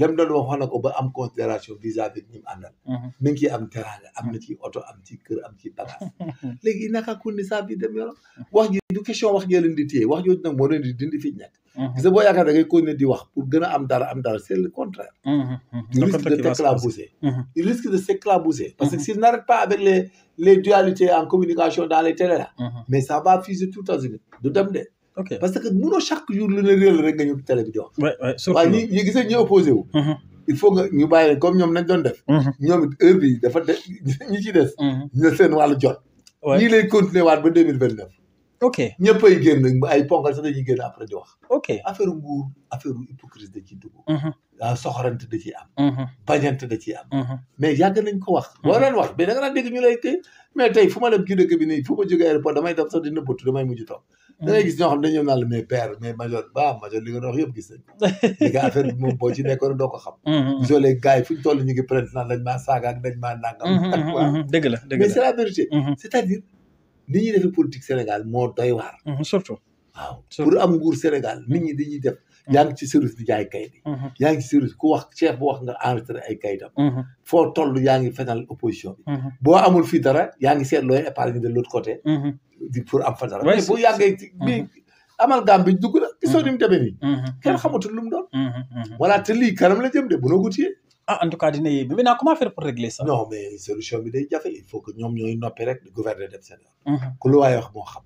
lem doon wax na ko ba am considération vis-à-vis ñi mu àndal. mi ngi ciy am teraanga am na ci oto am ci kër am ci bagage. léegi naka ku ne saa bi dem yoonam. wax ji du question wax jee leen di téye wax jooju nag moo leen di dindi fi ñu nekk. gis nga boo yaakaar da ngay continuer di wax pour gën a am dara c'est le contraire. il risque de t'éclabousser. il risque de s'éclabousser. parce que s'il n'arrête pas avec les dualités en communication dans les télé là. mais ça va fuser tout azimut du dem de. ok parce que mënoo chaque jour lu ne réel rek nga ñëw télé bi di wax. surtout waaye ñi gisee ñu opposé wu. il faut nga ñu bàyyi leen comme ñoom nañ doon def. ñoom it heure bi dafa de ñi ci des. ñu seen wàllu jot. ñii lay continuer waat ba 2029. ok ñëpp ay génn ay ponkal sax dañuy génn après di wax. ok affaire nguur affaire hypocrisie da ciy dugg. waaw soxorante da ciy am. bañante da ciy am. mais yàgg nañ ko wax. boo leen wax mais da nga daan dégg ñu lay téye mais tey fu ma dem ci dëkk bi nii fu ma jógee aéroport damay dem sax di nëbbatu damay mujj toog. da ngay gis ñoo xam ne dañoo naan la mais père mais major li nga doon wax yëpp gis nañ ko. li nga affaire bi moom boo ci nekkoon doo ko xam. gisoo les gars yi fu ñu toll ñu ngi prête naan dañ maa saaga ak dañ maa nangam. dëgg la dëgg la mais c'est la vérité. c'est-à-dire ni ñuy defee politique Sénégal moo doy waar. surtout. waaw pour am nguur Sénégal nit ñi dañuy def. yaa ngi ci service di jaay kayit yi. yaa ngi ci service ku wax chef bu wax nga enregistré ay kayitam. foo toll yaa ngi fenal opposition bi. boo amul fii dara yaa ngi seet looy épargne de l'autre côté. pour am fa dara. mais bu yàggee ci bi amalgame bi dugg na gisoo ni mu demee nii. kenn xamatul lu mu doon. voilà te lii kanam la jëm de bu noo gutiyee. en tout cas dina yéeme maintenant comment faire pour régler ça. non mais solution bi day jafe il faut que ñoom ñooy noppi rek di gouverner dem seen yoon. ku lu waay wax moo xam.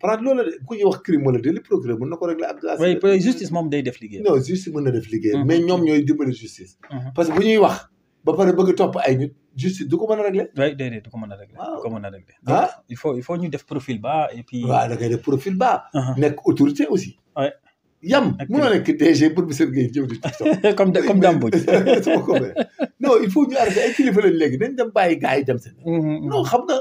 parce que loolu ku ñuy wax crime wala délit procureur mën na ko régler ak. oui justice moom day def liggéey. non justice mën na def liggéey. mais ñoom ñooy dimbali justice. parce que bu ñuy wax ba pare bëgg topp ay nit justice du ko mën a régler. oui déedéet du ko mën a régler. du ko mën a régler. ah il faut ñu def profil bas et puis. waaw da ngay def profil bas. nekk autorité aussi. oui. yam munoo nekk DG professeur Guèye jëw di comme Dambodj. non il faut ñu arrêté ay kilifa lañ léegi dañ dem bàyyi gars yi dem seen. non xam nga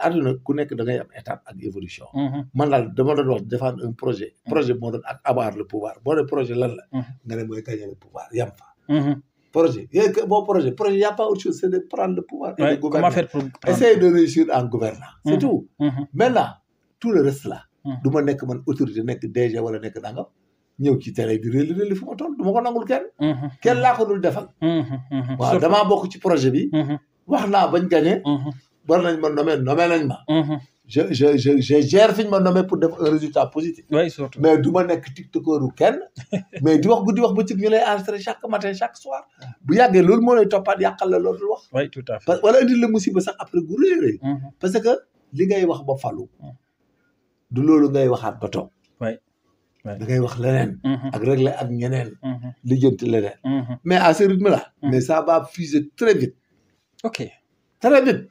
àdduna ku nekk da ngay am étape ak évolution. man daal dama doon wax défendre un projet. projet moo doon ak avoir le pouvoir boo dee projet lan la. nga ne mooy gagner le pouvoir yam fa. projet yooyu boo projet y' a pas autre chose c' est de prendre le pouvoir. et de gouverner. Comment faire pour essayer de réussir en gouvernant. c' est tout. maintenant tout le reste là. du ma nekk man autorité nekk DG wala nekk nangam ñëw ci télé di réeli fu ma toll du ma ko nangul kenn. kenn laa ko dul defal. waaw damaa bokk ci projet bi. wax naa bañ gagné. war nañ ma nommé nañ ma. je gère fi ñu ma nommé pour def un résultat positif. oui surtout mais du ma nekk tiktokooru kenn. mais di wax guddi wax bëccëg ñu lay enregistré chaque matin chaque soir. bu yàggee loolu moo lay toppaat yàqal la loolu wax. oui tout à fait. wala indil la musiba sax après gu rëy parce que li ngay wax ba falu. du loolu ngay waxaat ba toog. oui da ngay wax leneen. ak régler ak ñeneen. lijjanti leneen. mais à ce rythme là. mais ça va fuser très vite. ok très vite.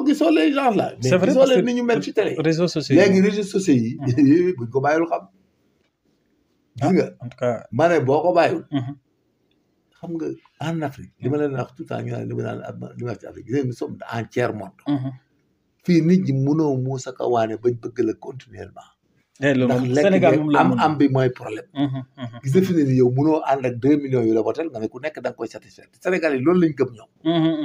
gisoo les gens là. c'est vrai gisoo leen ni ñu mel ci télé. réseaux sociaux yi léegi réseaux sociaux yi. buñ ko bàyyil xam. gis nga en tout cas. ma ne boo ko bàyyiwul. xam nga en Afrique. li ma leen wax tout le temps ñu naan li ma wax ci Afrique nous sommes en tiers monde. fii nit ñi mënoo muusa ka waane bañ bëgg la continuellement. ndax Sénégal moom la am bi mooy problème. gis nga fi ne ni yow mënoo ànd ak 2 millions yu la botel nga ne ku nekk da nga koy satisfaire Sénégal yi loolu lañ gëm ñoom.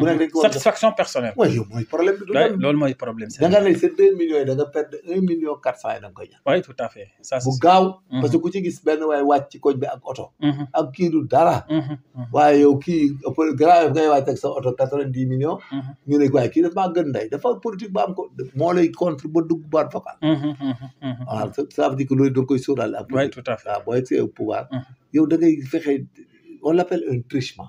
ku nekk dañ ko satisfaction personnelle. waaye yow mooy problème bi. loolu mooy problème. da nga ne ces 2 millions yi da nga perdre 1 million 400 yi da nga koy ñàkk. oui tout à fait. ça bu gaaw. parce que ku ci gis benn waaye wàcc ci koñ bi ak oto. ak kii du dara. waaye yow kii grave ngay wàcc ak sa oto 90 millions. ñu ne waaye kii dafa maa gën ndey dafa politique ba am ko moo lay contre ba dugg boîte vocale. voilà ça veut dire que loolu da nga koy sóoraale ak. oui tout à fait waaw boo yegsee au pouvoir. yow da ngay fexe on l' appelle un trichement.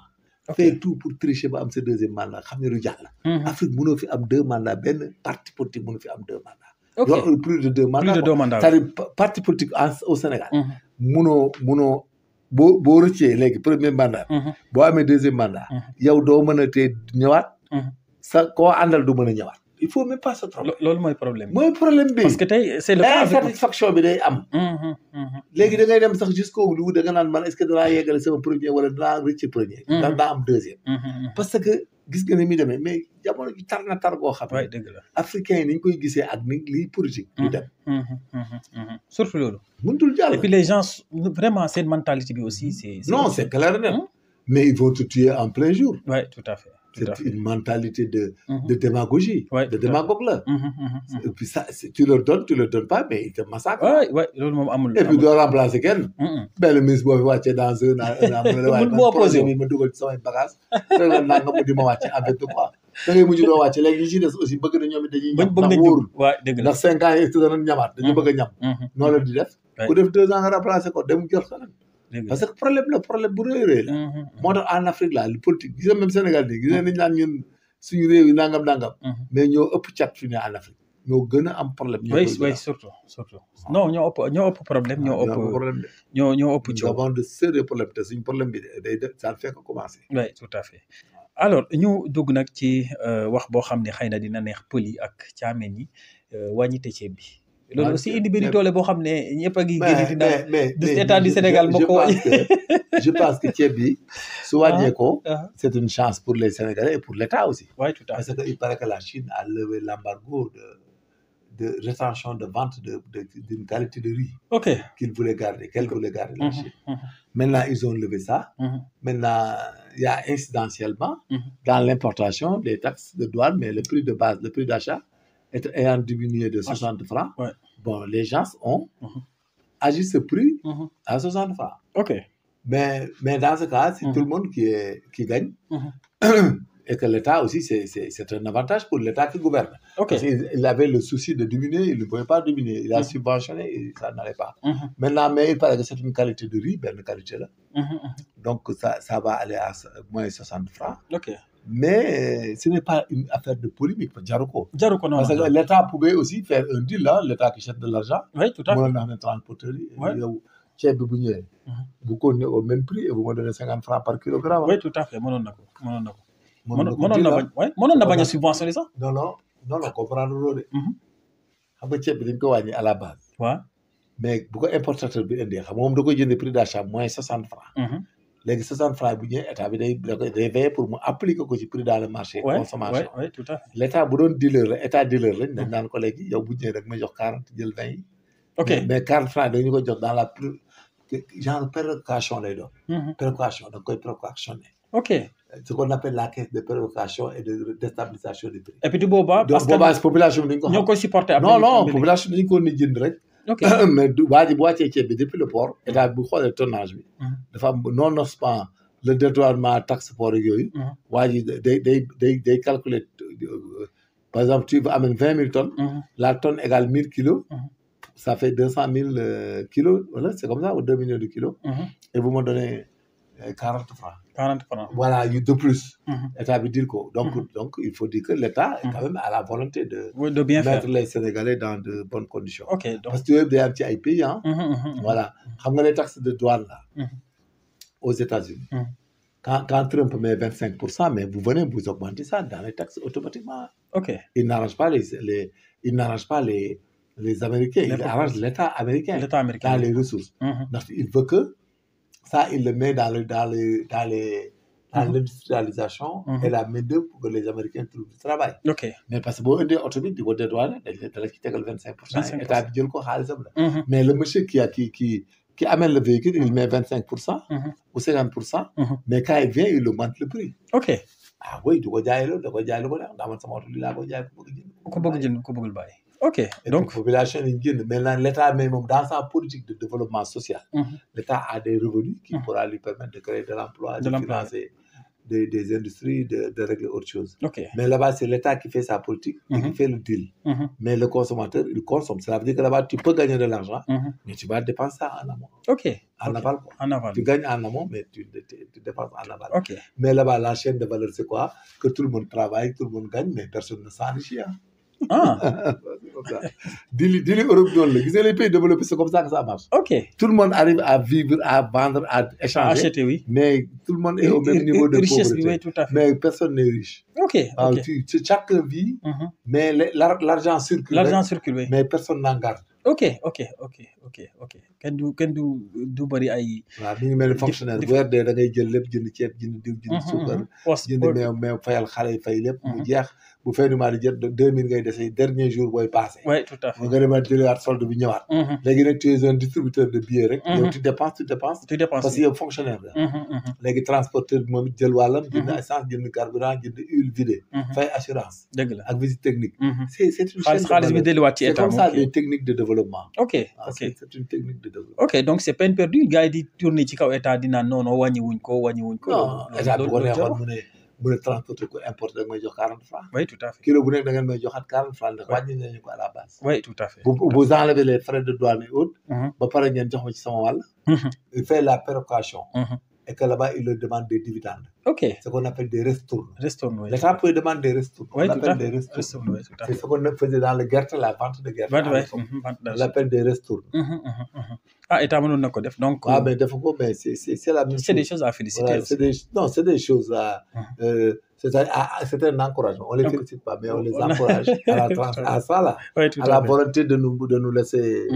fait tout pour tricher ba am sa deuxième mandat xam ne du jàll. Afrique mënoo fi am 2 mandats benn parti politique mënoo fi am 2 mandats. ok plus de 2 mandats. plus de 2 mandats c'est-à-dire parti politique au Sénégal. mënoo boo rëccee léegi premier mandat. boo amee deuxième mandat. yow doo mën a tee ñëwaat. sa koo àndal du mën a ñëwaat. il faut même pas se tromper. loolu mooy problème bi. mooy problème bi parce que tey c'est le cas satisfaction bi day am. léegi da ngay dem sax jusqu'au bout da nga naan man est-ce que danaa yeggale sama premier wala danaa rëcc premier. ndax daa am deuxième. parce que gis nga ni muy demee mais jamono ji tar na tar goo xam ne. dëgg la africains yi ni ñu koy gisee ak ni lii politique. du dem. surtout loolu. mënutul jàll. et puis les gens vraiment seen mentalité bi aussi c'est. non c'est clair net. mais ils vont te tuer en plein jour. oui tout à fait. c'est une mentalité de démagogie. de démagogue là. et puis ça tu leur donnes pas mais ils te massacrent. oui loolu moom amul. et puis doo remplacer kenn. benn ministre boo fi wàccee dans un an. mu opposé ma dugal ci samay bagages. loolu nag nga di ma wàcce avec quoi. da ngay mujj doo wàcce léegi ñi ci des aussi bëgg na ñoom it dañuy. ñam ndax wóorul waaw dëgg la ndax 5 ans yi danañ ñamaat dañu bëgg a ñam. noonu la di def. ku def 2 ans nga remplacer ko dem jël xanaa. parce que problème bu rëy la. moo tax en Afrique là li politique gis nga même Sénégal nii gis nga nañ naan ñun suñu réew yi nangam. mais ñoo ëpp cat fi ne en Afrique ñoo gën a am problème. oui surtout non ñoo ëpp problème ñoo ëpp nous avons de sérieux problèmes te suñu problème bi ça ne fait que commencer. oui tout à fait alors ñu dugg nag ci wax boo xam ne xëy na dina neex pël yi ak caameen yi wàññite ceeb bi. loolu aussi indi benn doole boo xam ne ñëpp a ngi génn dina du état du Sénégal moo ko je pense que ceeb bi su wàññee ko c'est une chance pour les Sénégalais et pour l'État aussi. oui tout à fait parce que il paraît que la Chine a levé l'embargo de rétention de vente d'une qualité de riz qu'elle voulait garder la Chine. Maintenant ils ont levé ça. Maintenant il y a incidentiellement dans l'importation des taxes de douane, mais le prix de base, le prix d'achat ayant diminué de 60 francs. Bon, les gens ont agi ce prix à 60 francs. Mais dans ce cas, c'est tout le monde qui gagne. Et que l'État aussi, c'est un avantage pour l'État qui gouverne. Parce qu'il avait le souci de diminuer, il ne pouvait pas diminuer. Il a subventionné et ça n'allait pas. Maintenant, mais il paraît que c'est une qualité de riz, belle qualité là. Donc, ça va aller à moins 60 francs. Mais ce n'est pas une affaire de polémique. Parce que l'État pouvait aussi faire un deal là, l'État qui cherche de l'argent. Oui, tout à fait. Moi, transporterie. Vous connaissez au même prix et vous me donnez 50 francs par kilogramme. Oui, tout à fait. Mënoon na bañ a subventionner ça. non comprendre loolu de. xam nga ceeb bi dañ ko wàññi à la base. mais bu ko importateur bi indee xam nga moom da koy jëndee prix d'achat moins 60 francs. léegi 60 francs bu ñëwee état bi day veiller pour mu appliquer ko ci prix dans le marché. consommation oui tout à fait. l'état bu doon dealer la état dealer lañ dañ naan ko léegi yow bu ñëwee rek may jox 40 jël 20 yi. mais 40 francs dañu ko jox dans la genre péréquation lay doon. péréquation da nga koy précautionner. Ce qu'on appelle la caisse de péréquation et de déstabilisation des prix. Et puis du boobaa. parce que population bi dañ ko xam. ñoo koy supporter. non population dañu ko ni jënd rek. mais waa ji bu wàccee ceeb bi depuis le port. état bi bu xoolee tonnage bi. dafa am non-obstant le dédouanement taxe port ak yooyu. waa ji day calculer par exemple tu vas amener 20 000 tonnes. la tonne égale 1000 kilos. ça fait 200 000 kilos voilà c'est comme ça ou 2 millions de kilos. et vous me donnez 40 francs. 40 francs. Voilà, de plus. État bi dire ko. Donc, il faut dire que l'État est quand même à la volonté de bien mettre faire les Sénégalais dans de bonnes conditions. Donc. Parce que day am ci ay pays voilà. Xam nga les taxes de douane là. Aux États-Unis. Quand Trump met 25%, mais vous venez vous augmenter ça dans les taxes automatiquement. Il n'arrange pas les Américains, il arrange l'État américain dans les ressources. Donc, il veut que ça, il le met dans l'industrialisation et la main-d'œuvre pour que les Américains trouvent du travail. Mais parce que si on dit automatique, il faut dédouaner, il 25%. État bi jël ko xaalisam la. Mais le monsieur qui amène le véhicule, il met 25% ou 50%. Mais quand il vient, il augmente le prix. Ah oui, du ko jaay la da ko jaay la ko neex ndax man sama oto li laa ko jaay ko bëgg jënd ko bëggul bàyyi. Donc population yi jënd maintenant l'État même dans sa politique de développement social. L'État a des revenus qui pourra lui permettre de créer de l'emploi, de financer des industries, de régler autre chose. Mais là-bas, c'est l'État qui fait sa politique et qui fait le deal. Mais le consommateur, il consomme. Cela veut dire que là-bas, tu peux gagner de l'argent, mais tu vas dépenser ça en amont. En aval, quoi. Tu gagnes en amont, mais tu dépenses en aval. Mais là-bas, la chaîne de valeur, c'est quoi? Que tout le monde travaille, tout le monde gagne, mais personne ne s'enrichit. Dili Europe doon la gisee les pays développés c'est comme ça que ça marche. Tout le monde arrive à vivre, à vendre, à échanger. Acheter, oui. Mais tout le monde est au même niveau de pauvreté. Oui, tout à fait. Mais personne n'est riche. Chacun vit, mais l'argent circule. L'argent circule, oui. Mais personne n'en garde. kenn du bëri ay. waaw mi ngi mel ni fonctionnaire weer dee da ngay jël lépp jënd ceeb jënd diw jënd suukar. jënd meew fayal xale yi fay lépp. mu jeex bu fin du mois di jot 2000 ngay dese dernier jour booy passé. oui tout à fait nga demaat jëliwaat solde bi ñëwaat. léegi nag tu es un distributeur de billets rek. yow tu dépenses parce que yow fonctionnaire la. léegi transporteur bi moom it jël wàllam. jënd essence jënd carburant jënd huile vidée. fay assurance. dëgg la ak visite technique. c'est une chaîne xaalis bi delluwaat ci état c'est comme ça des techniques de développement. c'est une technique de développement. Donc c'est peine perdue gars yi di tourner ci kaw état di naan non wàññi wuñ ko. non état bu ko neexoon mu ne transporter ko importer da nga may jox 40 francs. oui tout à fait kilo bu nekk da ngeen may joxaat 40 francs ndax wàññi nañu ko à la base. oui tout à fait vous enlevez les frais de douane et autres. ba pare ngeen jox ma ci sama wàll. il fait la péréquation. et que là-bas, ils leur demandent des dividendes. Ok. Ce qu'on appelle des ristournes. Ristournes, oui. L'État peut demander des ristournes. Oui, On tout l'appelle à fait. des ristournes. Ristournes, oui, tout à fait. C'est ce qu'on faisait dans le Gerte, la vente de Gerte. On l'appelle des ristournes. Ah, État mënoon na ko def donc. Ah, mais mais c'est la même chose. C'est des choses à féliciter voilà, aussi. c'est des choses à... c'est un encouragement. On ne les félicite pas, mais on les encourage à ça, là. Oui, tout à la fait. volonté de nous laisser...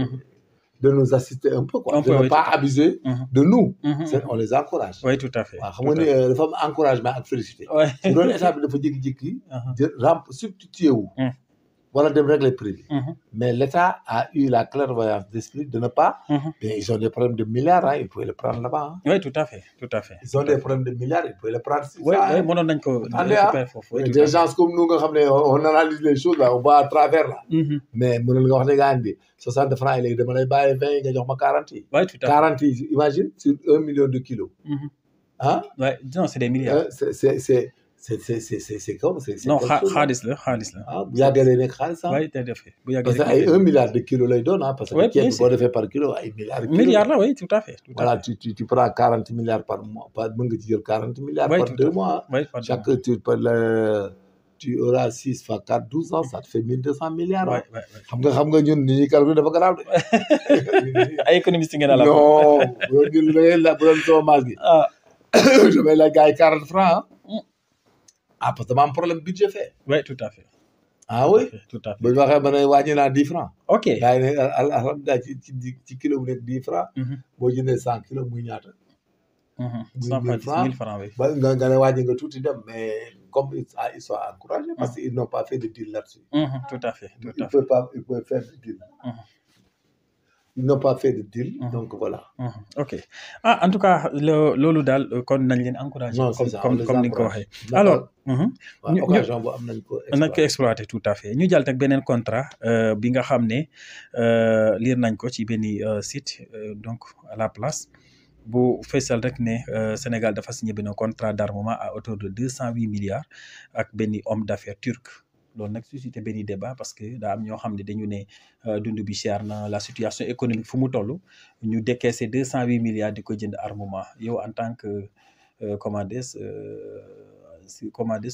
de nous assister un peu, quoi. Un De peu, ne oui, pas abuser de nous. On les encourage. Oui, tout à fait. xam nga ni dafa am encouragement ak félicité. Oui. su doon état bi dafa jékki-jékki. substitué wu. wala dem régler prix bi. mais l'État a eu la clairvoyance d'esprit de ne pas. mais ils ont des problèmes de milliards, hein, ils pouvaient le prendre là-bas. Hein. Oui, tout à fait, tout à fait. Ils ont des problèmes de milliards, ils pouvaient le prendre. Oui, oui, mënoon nañ ko récupérer foofu. Oui, des gens comme nous nga xam ne on analyse les choses là, on va à travers là. mais mënoon nga wax ne gaañ bi 60 francs yi léegi dama lay bàyyi 20 nga jox ma 40 yi. Oui, tout à fait. 40 yi, imagine sur 1 million de kilos. Hein? Oui, non, c'est des milliards. C'est comme non xaalis la ah bu yàggee day nekk xaalis ah. oui tout à fait bu parce que ay 1 milliard de kilos lay doon ah. parce que ceeb bi boo defee par kilo ay milliards. milliards là, oui tout à fait. voilà tu prends 40 milliards par mois mën nga ci jël 40 milliards. par 2 mois. oui par chaque tu auras 6 fois 4 12 ans ça te fait 1200 milliards. oui oui xam nga ñun ni ñuy calculer dafa garaaw de. ay économistes ngeen la. non ñun da ngay la bu doon chômage gi. damay la gars yi 40 francs ah parce que dama am problème budget fait. oui tout à fait. ah oui tout à fait. bu ñu waxee ba ne wàññi naa 10 francs. ok gars yi ne alhamdulilah ci kilo bu nekk 10 francs. boo jëndee 100 kilos muy ñaata. 1000 francs oui. ba nga ne wàññi nga tuuti dem mais comme ils sont encouragés parce qu'ils n'ont pas fait de deal là-dessus. tout à fait tout à fait. Ils peuvent faire de deal. Ils n'ont pas fait de deal. donc voilà. ok ah en tout cas loolu daal kon nañ leen encouragé. non comme ça comme ni nga ko waxee. alors. occasion bu am nañ ko exploité tout à fait ñu jàll teg beneen contrat bi nga xam ne lire nañ ko ci benn site donc à la place bu feesal rek ne Sénégal dafa signé benn contrat d'armement à hauteur de 208 milliards ak benn homme d'affaires turc. loolu nag suscité benn débat parce que daa am ñoo xam ne dañu ne dund bi cher na la situation économique fu mu toll ñu décaissé 208 milliards di ko jënd armement yow en tant que commandes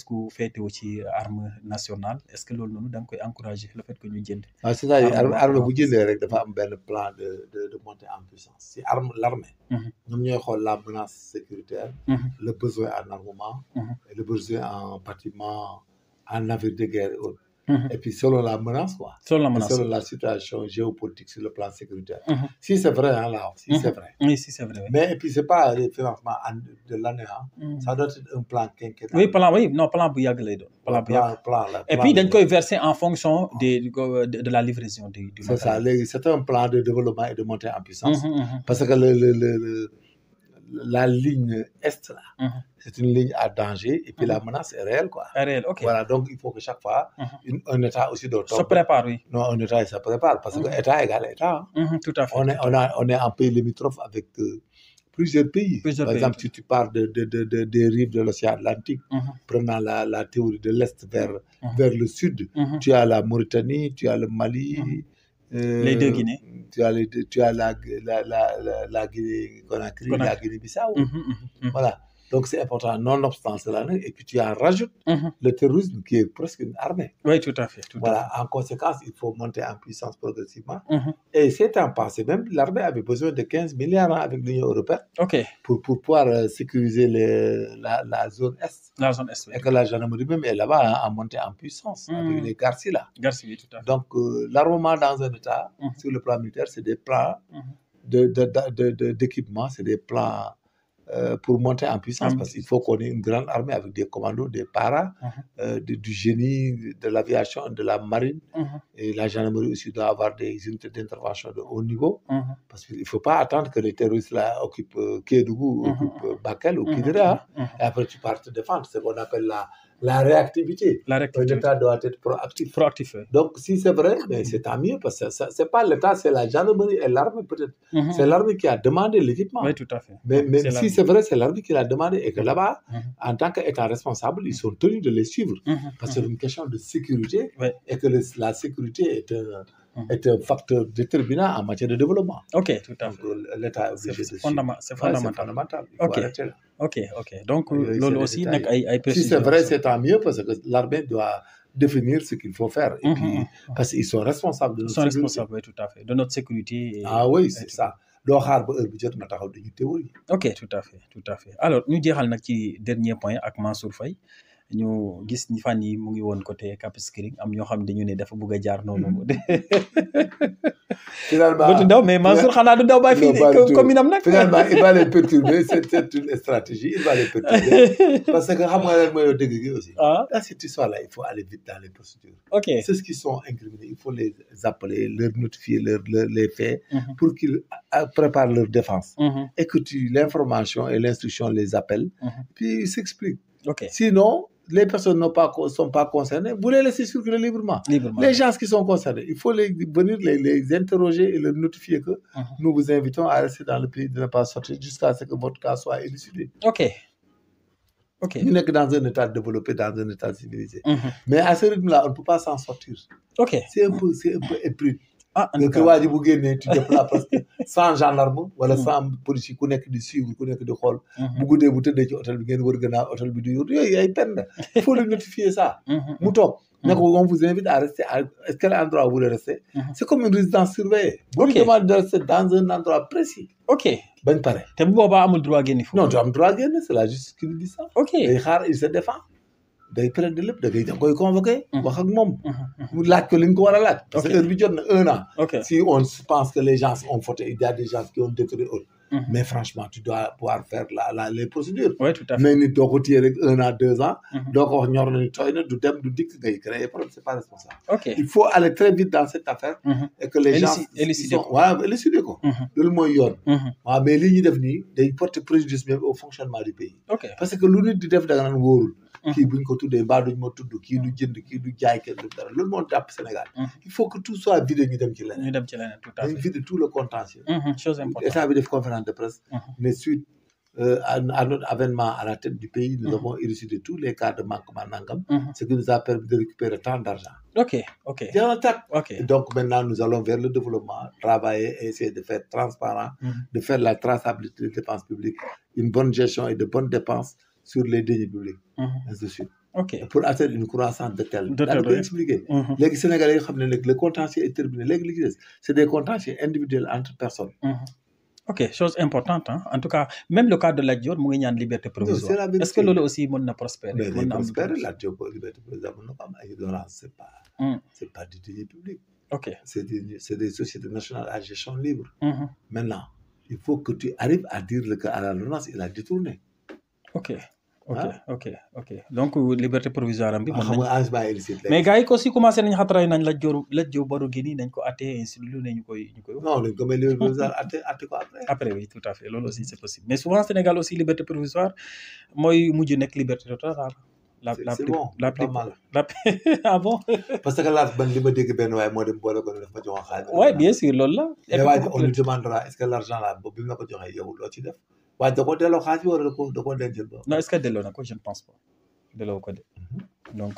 ku féetewu ci arme nationale est-ce que loolu noonu da nga koy encourager le fait que ñu jënd. waaw c'est-à-dire arme bu jëndee rek dafa am benn plan de montée en puissance si l'armée. ñoom ñooy xool la menace sécuritaire. le besoin en armement. et le besoin en bâtiment. en navire de guerre et autres. Et puis selon la menace, quoi. Selon la situation géopolitique sur le plan sécuritaire. Si c'est vrai, hein, là, si c'est vrai. Oui, si c'est vrai. Oui. Mais et puis c'est pas le financement de l'année, hein. Ça doit être un plan quinquennal. Oui, plan bu yàgg lay doon. Plan là. Et puis dañ koy verser en fonction de la livraison du c'est ça, c'est un plan de développement et de montée en puissance. Parce que la ligne Est, là, c'est une ligne à danger et puis la menace est réelle, quoi. Réelle, ok. Voilà, donc il faut que chaque fois, un État aussi doit se prépare, oui. Non, un État, il se prépare parce que État égale État. Tout à fait. On est en pays limitrophe avec plusieurs pays. Par exemple, si tu parles des rives de l'océan Atlantique, prenant la théorie de l'Est vers le Sud, tu as la Mauritanie, tu as le Mali, les deux Guinées. Tu as la Guinée-Conakry, la Guinée-Bissau. Voilà. Donc c'est important, nonobstant cela, et puis tu en rajoutes le terrorisme qui est presque une armée. Oui, tout à fait. Voilà, en conséquence, il faut monter en puissance progressivement. Et ces temps passés, même l'armée avait besoin de 15 milliards avec l'Union européenne pour pouvoir sécuriser la zone Est. La zone Est, oui. Et que la gendarmerie même est là-bas à monter en puissance avec les Garci là. Garci, oui, tout à fait. Donc l'armement dans un État, sur le plan militaire, c'est des plans d'équipement, c'est des plans pour monter en puissance, parce qu'il faut qu'on ait une grande armée avec des commandos, des paras, du génie, de l'aviation, de la marine, et la gendarmerie aussi doit avoir des unités d'intervention de haut niveau, parce qu'il ne faut pas attendre que les terroristes là occupent Kédougou, occupent Bakel ou Kidira, et après tu pars te défendre, c'est ce qu'on appelle la réactivité. L'État doit être proactif. Oui. Donc, si c'est vrai, mais c'est tant mieux, parce que c'est pas l'État, c'est la gendarmerie et l'armée peut-être. C'est l'armée qui a demandé l'équipement. Oui, tout à fait. Mais si c'est vrai, c'est l'armée qui l'a demandé et que là-bas, en tant qu'État responsable, ils sont tenus de les suivre. Parce que c'est une question de sécurité et que la sécurité est un facteur déterminant en matière de développement. Ok, tout à fait. Donc, l'État est obligé de C'est suivre. c'est Ouais, fondamental. Il faut Ok. arrêter là. Ok. Donc, C'est lolo des aussi, détails. nek ay Si précisions. c'est vrai, c'est tant mieux parce que l'armée doit définir ce qu'il faut faire. Et puis, parce qu'ils sont responsables de Ils notre sont sécurité. responsables, oui, tout à fait, de notre sécurité. Ah oui, c'est ça. doo xaar ba heure bi jot nga taxaw dañu théorie. Ok, tout à fait. Alors, ñu jeexal nag ci dernier point ak Mansour Faye ñu gis ni fan yi mu ngi woon côté Cap Skirring am ñoo xam dañu ne dafa bëgg a jaar noonu. Finalement ndaw mais Mansour xanaa du daw bàyyi fii commune am nag. Finalement il va les perturber c'est une stratégie il va les perturber parce que xam nga lan mooy dëgg gi aussi. Dans cette histoire là il faut aller vite dans les procédures. Ok. Ceux qui sont incriminés il faut les appeler leur notifier les faits. Pour qu'ils préparent leur défense. Et que l'information et l'instruction les appellent. Puis ils s'expliquent. Ok. Sinon les personnes sont pas concernées, vous les laissez circuler librement. Les gens qui sont concernés, il faut venir les interroger et leur notifier que nous vous invitons à rester dans le pays, de ne pas sortir jusqu'à ce que votre cas soit élucidé. Ok. Nous sommes dans un état développé, dans un état civilisé. Mais à ce rythme-là, on ne peut pas s'en sortir. Ok. C'est un peu épris. En tout cas, tu déplaces parce que sans gendarme, voilà, sans policier, ku nekk di suivre, ku nekk di xool. Bu guddee bu tëddee ci hôtel bi ngeen wër gannaaw hôtel bi du yor yooyu ay peine. Il faut le notifier ça. Mu toog. On vous invite à rester à quel endroit vous voulez rester. C'est comme une résidence surveillée. Vous lui demandez de rester dans un endroit précis. Ok. Bañ pare. Te bu boobaa amul droit génn foofu. Non, tu as le droit de génn, c'est la justice qui lui dit ça. Ok. Day xaar, il se défend. Day près de lépp da ngay koy convoqué. wax ak moom. mu laaj ko li nga ko war a laaj. parce que heure bi jot na 1 an. Si on pense que les gens ont fauté, il y a des gens qui ont détruit autre. Mais franchement tu dois pouvoir faire les procédures. Oui, tout à fait. Mais nit doo ko téye rek 1 an 2 ans. doo ko wax ñor na ni tooy na du dem du dikk ngay créer problème c'est pas responsable. Ok. Il faut aller très vite dans cette affaire. Et que les gens élucider ko waaw élucider ko. loolu mooy yoon. waaw mais li ñuy def nii day porter préjudice même au fonctionnement du pays. Ok. Parce que lu nit di def da nga naan wóorul. kii buñ ko tuddee mbaa duñ ma tudd kii du jënd kii du jaay kenn du dara loolu moo jàpp Sénégal. Il faut que tout soit vidé ñu dem ci leneen. Tout à fait. Dañ vidé tout le contentieux. Chose importante. État bi def conférence de presse. Mais suite à notre avènement à la tête du pays, nous avons élucidé tous les cas de manquement nangam. Ce qui nous a permis de récupérer tant d'argent. Ok. Et donc maintenant nous allons vers le développement, travailler et essayer de faire transparent, de faire la traçabilité des dépenses publiques, une bonne gestion et de bonnes dépenses sur les deniers publics. Ainsi de suite. Ok. Pour atteindre une croissance de tel. Daal di expliquer. Les Sénégalais yoo xam ne le contentieux est terminé léegi li ci des c'est des contentieux individuels entre personnes. Ok, chose importante hein. En tout cas même le cas de Lat Dior mu ngi ñaan liberté provisoire. Est-ce que loolu aussi mën na prospérer. mën na prospérer Lat Dior liberté provisoire mën na ko am ay ignorance c'est pas du deniers publics. Ok. C'est des sociétés nationales à gestion libre. Maintenant il faut que tu arrives à dire que à la l'ordonnance il a détourné. Ok. Donc liberté provisoire am bi mën nañ mais gars yi aussi commencé nañ xataraay nañ Lat Dior Baro Guèye nañ ko atte ainsi lu ne ñu koy non dañ ko may liberté provisoire atte ko après oui tout à fait loolu aussi c'est possible mais souvent Sénégal aussi liberté provisoire mooy mujj nekk liberté totale. C'est bon pas mal. Ah bon. Parce que là ban li ma dégg benn waaye moo dem boole ko ne daf ma joxoon xaalis. Ouais bien sûr loolu la. mais waaye on lui demandera est-ce que l'argent là boobu bi mu la ko joxee yow loo ci def. waaye da koo delloo xaalis bi wala da koo dencal ba. Non est-ce que delloo na ko je ne pense pas delloo ko de donc.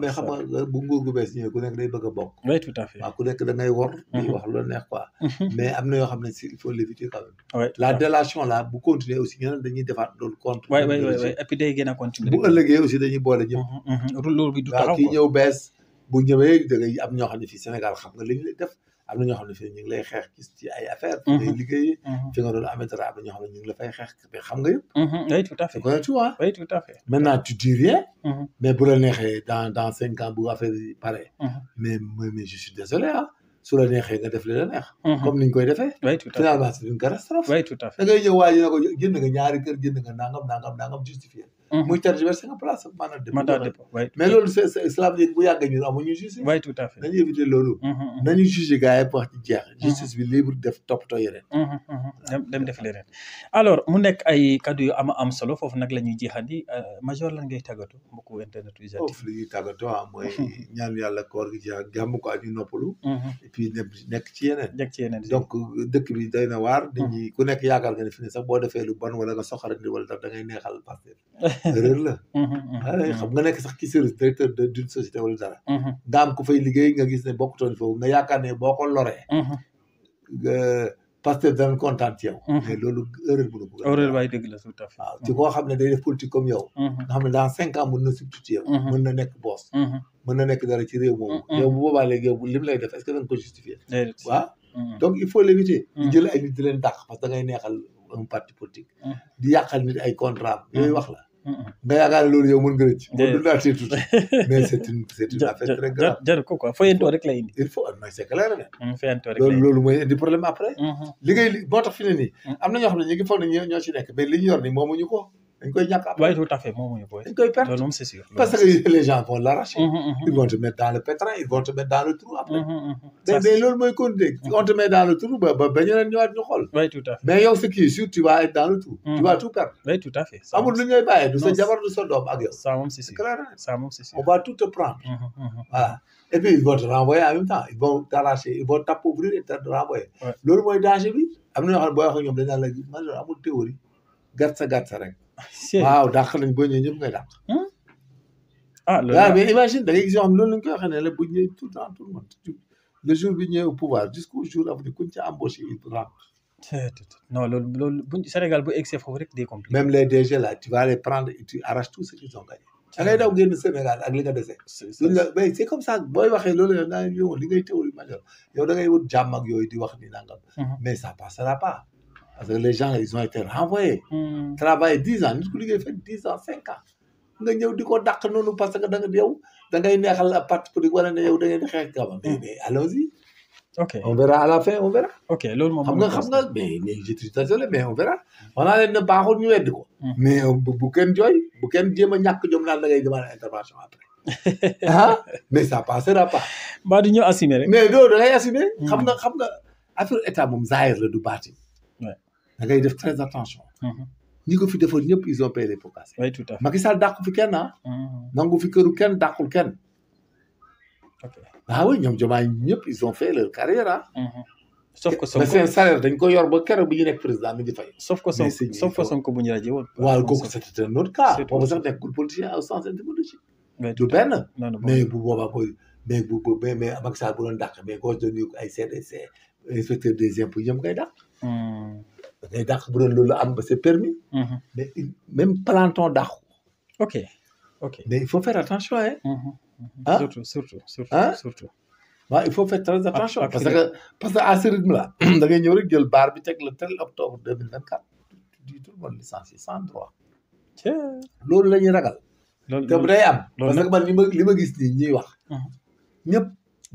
mais xam nga bu nguur gu bees ñëwee ku nekk day bëgg a bokk. Oui tout à fait. waaw ku nekk da ngay wor. di wax lu neex quoi. mais am na yoo xam ne il faut l'éviter quand même. Oui la délation là bu continuer aussi ñeneen dañuy defaat loolu contre. oui et puis day gën a continuer. bu ëllëgee aussi dañuy boole ñëpp. loolu bi du taxaw waaw kii ñëw bees bu ñëwee da ngay am ñoo xam ne fii Sénégal xam nga li ñu lay def. am na ñoo xam ne fii ñu ngi lay xeex ci ay affaires. fi ngay liggéeyee. fi nga doon amee dara am na ñoo xam ne ñu ngi la fay xeex mais xam nga yëpp. Oui tout à fait. tu vois. Oui tout à fait. Maintenant tu dis rien. mais bu la neexee dans 5 ans bu affaire yi pare. mais je suis désolé ah su la neexee nga def li la neex. comme ni ñu koy defee. Oui tout à fait. finalement c'est une catastrophe. Oui tout à fait. da ngay ñëw waa ji ne ko jënd nga ñaari kër jënd nga nangam justifié. muy tergiverser nga place mandat de dépôt. mais loolu c'est cela veut dire bu yàggee ñun amuñu justice. Oui tout à fait. nañu éviter loolu. nañu juger gars yi wax ci jeex. justice bi libre def toppatoo yeneen. dem def leneen alors mu nekk ay kaddu yu am solo foofu nag la ñuy jeexandi Major lan ngay tàggatoo mbokku internet yu foofu li ñuy tàggatoo mooy ñaan yàlla koor gi jeex jàmm ko ak ñu noppalu. et puis nekk ci yeneen. donc dëkk bi day na waar. nit ñi ku nekk yaakaar nga ne fi ne sax boo defee lu bon wala nga soxara ni wala da ngay neexal Pastef erreur la. xam nga nekk sax ci service directeur d'une société wala dara. nga am ku fay liggéey nga gis ne bokkutoon foofu nga yaakaar ne boo ko loree. parce que danañ kontaan ci yow. mais loolu erreur bu la. erreur waay dëgg la tout à fait. waaw ci koo xam ne day def politique comme yow. nga xam ne dans 5 ans mën na substituer yow. mën na nekk boss. mën na nekk dara ci réew moomu. yow bu boobaa léegi yow lim lay def est-ce que da nga ko justifier. waaw donc il faut l'éviter. di jël ay nit di leen dàq parce que da ngay neexal un parti politique. di yàqal nit ay contrat yooyu wax la. nga yaakaar ne loolu yow mën nga rëcc. déedéet du daal tuuti mais c'est une affaire très grave. jaru ko quoi fayantoo rek lay indi. il faut mais c'est clair ne. fayantoo rek lay indi loolu mooy indi problème après. liggéey moo tax fi ne nii. am na ñoo xam ne ñu ngi foog ne ñoo ci nekk mais li ñu yor nii moomuñu ko. dañ koy ñàkk après. waaye tout à fait moomuñu ko. dañ koy perdre loolu moom c'est sûr. parce que les gens vont l'arracher. Ils vont te mettre dans le pétrin ils vont te mettre dans le trou après. mais loolu mooy continuer. on te met dans le trou ba ñeneen ñëwaat ñu xool. oui tout à fait mais yow ce qui est sûr tu vas être dans le trou. tu vas tout perdre. oui tout à fait. amul lu ñuy bàyyee du sa jabar du sa doom ak yow. ça moom c'est sûr. clair ça moom c'est sûr. on va tout te prendre. voilà et puis ils vont te renvoyer en même temps ils vont t'arracher ils vont t'appauvrir et te renvoyer. loolu mooy danger bi. am na ñoo xam ne booy wax ak ñoom dañ naan la man amul théorie gàtt sa rek. waaw dàq nañ boo ñëwee ñëpp ngay dàq. loolu waaw mais imagine da ngay gis yoo xam ne loolu lañ koy waxee ne la bu ñëwee tout le temps tout le monde le jour bi ñëwee au pouvoir jusqu'au jour après kuñ ci embauché il rentre. non loolu buñ Sénégal bu egsee foofu rek day compliqué. même les DG là tu vas les prendre et tu arraches tout ce qu'ils ont gagné. da ngay daw génn Sénégal ak li nga dese. mais c'est comme ça booy waxee loolu yow naa yow li ngay théorie majeur yow da ngay wut jàmm ak yooyu di wax ni nangam. mais ça passera pas. parce que les gens ils ont été renvoyés. travailler 10 ans nit ku liggéey fekk 10 ans 5 ans nga ñëw di ko dàq noonu parce que da nga yow da ngay neexal parti politique wala ne yow da ngay di xeex gama mais allons-y. ok on verra à la fin on verra. ok loolu moom xam nga mais je suis désolé mais on verra. on a leen ne baaxul ñu weddi ko. mais bu kenn jooy bu kenn jéem a ñàkk jom naan da ngay demander intervention après. mais ça passera pas. mbaa du ñu assumer rek. mais loolu da ngay assumer. xam nga affaire état moom zaahir la du baatin. da ngay def très attention. ñi ko fi defoon ñëpp ils ont payé les pots cassés. oui tout à fait Macky Sall dàqu fi kenn nangu fi këru kenn dàqul kenn. ok oui ñoom Diomaye ñëpp ils ont fait leur carrière sauf que Sonko mais seen salaire dañ ko yor ba keroog bi ñu nekk président mi di fay. sauf que Sonko bu ñu rajee woon. waaw kooku c'était un autre cas. boobu sax nekkul politicien au sens étymologique. du benn. mais bu boobaa koy mais Macky Sall bu doon dàq mais gos de nuyu ay CDC inspecteur des impôts ñoom ngay dàq. ngay dàq bu doon loolu am ba c'est permis. mais même planton dàqu. ok mais il faut faire attention surtout. waaw il faut faire très attention. parce que à ce rythme là da ngay ñëw rek jël baar bi teg le tel octobre 2024 du tout le monde licencié sans droit. loolu la ñuy ragal. te bu day am. parce que man li ma gis nii ñuy wax. ñëpp.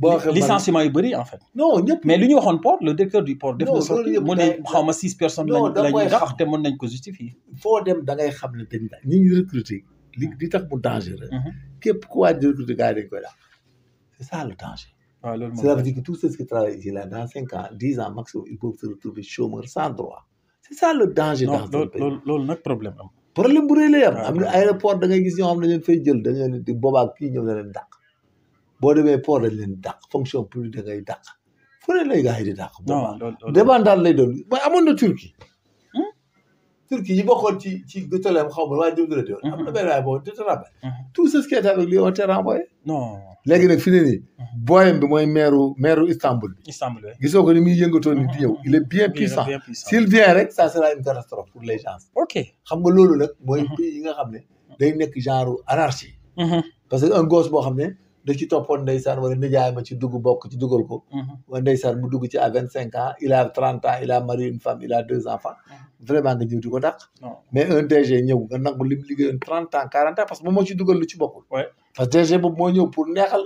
boo xam licenciement yu bëri en fait. non ñëpp mais lu ñu waxoon port le directeur du port. def na sorti mu ne xaw ma 6 personnes. la ñuy dàq te mën nañ ko justifier. foo dem da ngay xam ne dañ la ñi ñu recruter li tax mu dangereux. képp ku waaj di recruter gars yi dañ koy dàq. c'est ça le danger. Cela veut dire que tous ceux qui travaillent ici là dans 5 ans 10 ans maximum ils peuvent se retrouver chômeurs sans droit. c'est ça le danger. dans ce pays loolu nag problème am. problème bu rëy lay am na aéroport da ngay gis ñoo xam ne dañ fay jël da ngeen di boobaag kii ñëw na leen dàq. boo demee port dañ leen dàq fonction publique da ngay dàq fu ne lay gars yi di dàq. non loolu débandal lay doon ba amoon na Turquie. Turquie yi bokkoon ci Gutelem xaw ma waa Diop am na benn waay boobu tu te rappelles. tout ce qui est avec lui ont été renvoyé. non léegi nag fi ne nii. booyam bi mooy maire Istanbul bi. Istanbul oui. gisoo ko ni muy yëngatoo ni di ñëw il est bien puissant. s'il vient rek ça sera une catastrophe pour les gens. ok xam nga loolu nag. mooy pays yi nga xam ne. day nekk genre anarchie. parce que un gosse boo xam ne. da ci toppoon ndeysaan wala nijaay ma ci dugg bokk ci dugal ko. wala ndeysaan mu dugg ci à 25 ans il a 30 ans il a marié une femme il a 2 enfants. vraiment nga ñëw di ko dàq. mais un DG ñëw nga nangu lim liggéeyoon 30 ans 40 ans parce que moom moo ci dugal lu ci bokkul. parce que DG boobu moo ñëw pour neexal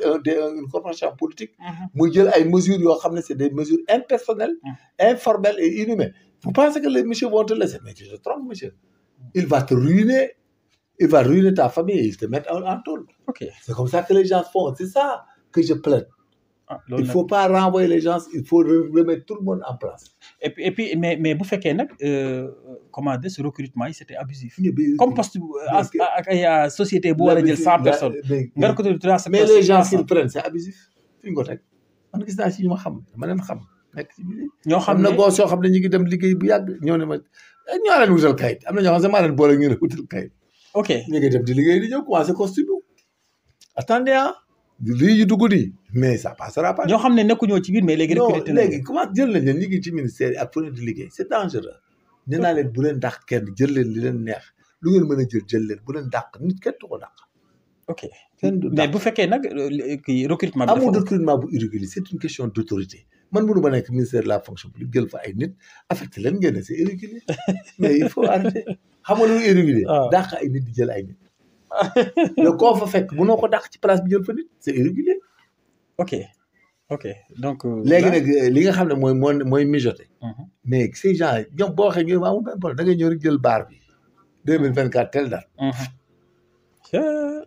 une corporation politique. muy jël ay mesures yoo xam ne c'est des mesures impersonnelles. informelles et inhumaines. vous pensez que les messieurs vont te laisser mais tu te trompes monsieur. il va te ruiner. Il va ruiner ta famille et il te met en tôle. Ok. C'est comme ça que les gens font. C'est ça que je plaide. Il ne faut pas renvoyer les gens, il faut remettre tout le monde en place. Et puis mais bu fekkee nag comment dire ce recrutement yi c'était abusif. Comme poste ak ay société bu war a jël 100 personnes. nga recruter 300 personnes. mais les gens qu'ils prennent c'est abusif. fi ñu ko teg man gis naa si ñu ma xam dama leen xam nekk ci biir. ñoo xam ne am na gos yoo xam ne ñu ngi dem liggéey bu yàgg ñoo ne ma ñoo leen wutal kayit am na ñoo xam ne maa leen boole ñu ne wutal kayit. ok ñu ngi dem di liggéey di ñëw commencé costume. attendez ah lii ñu dugg nii mais ça passera pas. ñoo xam ne nekkuñoo ci biir mais léegi. non léegi comment jël nañ leen ñu ngi ci ministère ak fu ne di liggéey c'est dangereux. nee naa leen bu leen dàq kenn jël leen li leen neex lu ngeen mën a jël leen bu leen dàq nit kenn du ko dàq. ok mais bu fekkee nag kii recrutement bi. amul recrutement bu irrégulier c'est une question d'autorité man mënu ma nekk ministère de la fonction publique jël fa ay nit affecté leen ngeen ne c'est irrégulier mais il faut arrêter xam nga lu irrégulier. dàq ay nit di jël ay nit. mais koo fa fekk mënoo ko dàq ci place bi jël fa nit c'est irrégulier. ok donc. léegi nag li nga xam ne mooy mijoter. mais ces gens ñoom boo waxee ñoom amul benn problème da ngay ñëw rek jël baar bi 2024 tel date.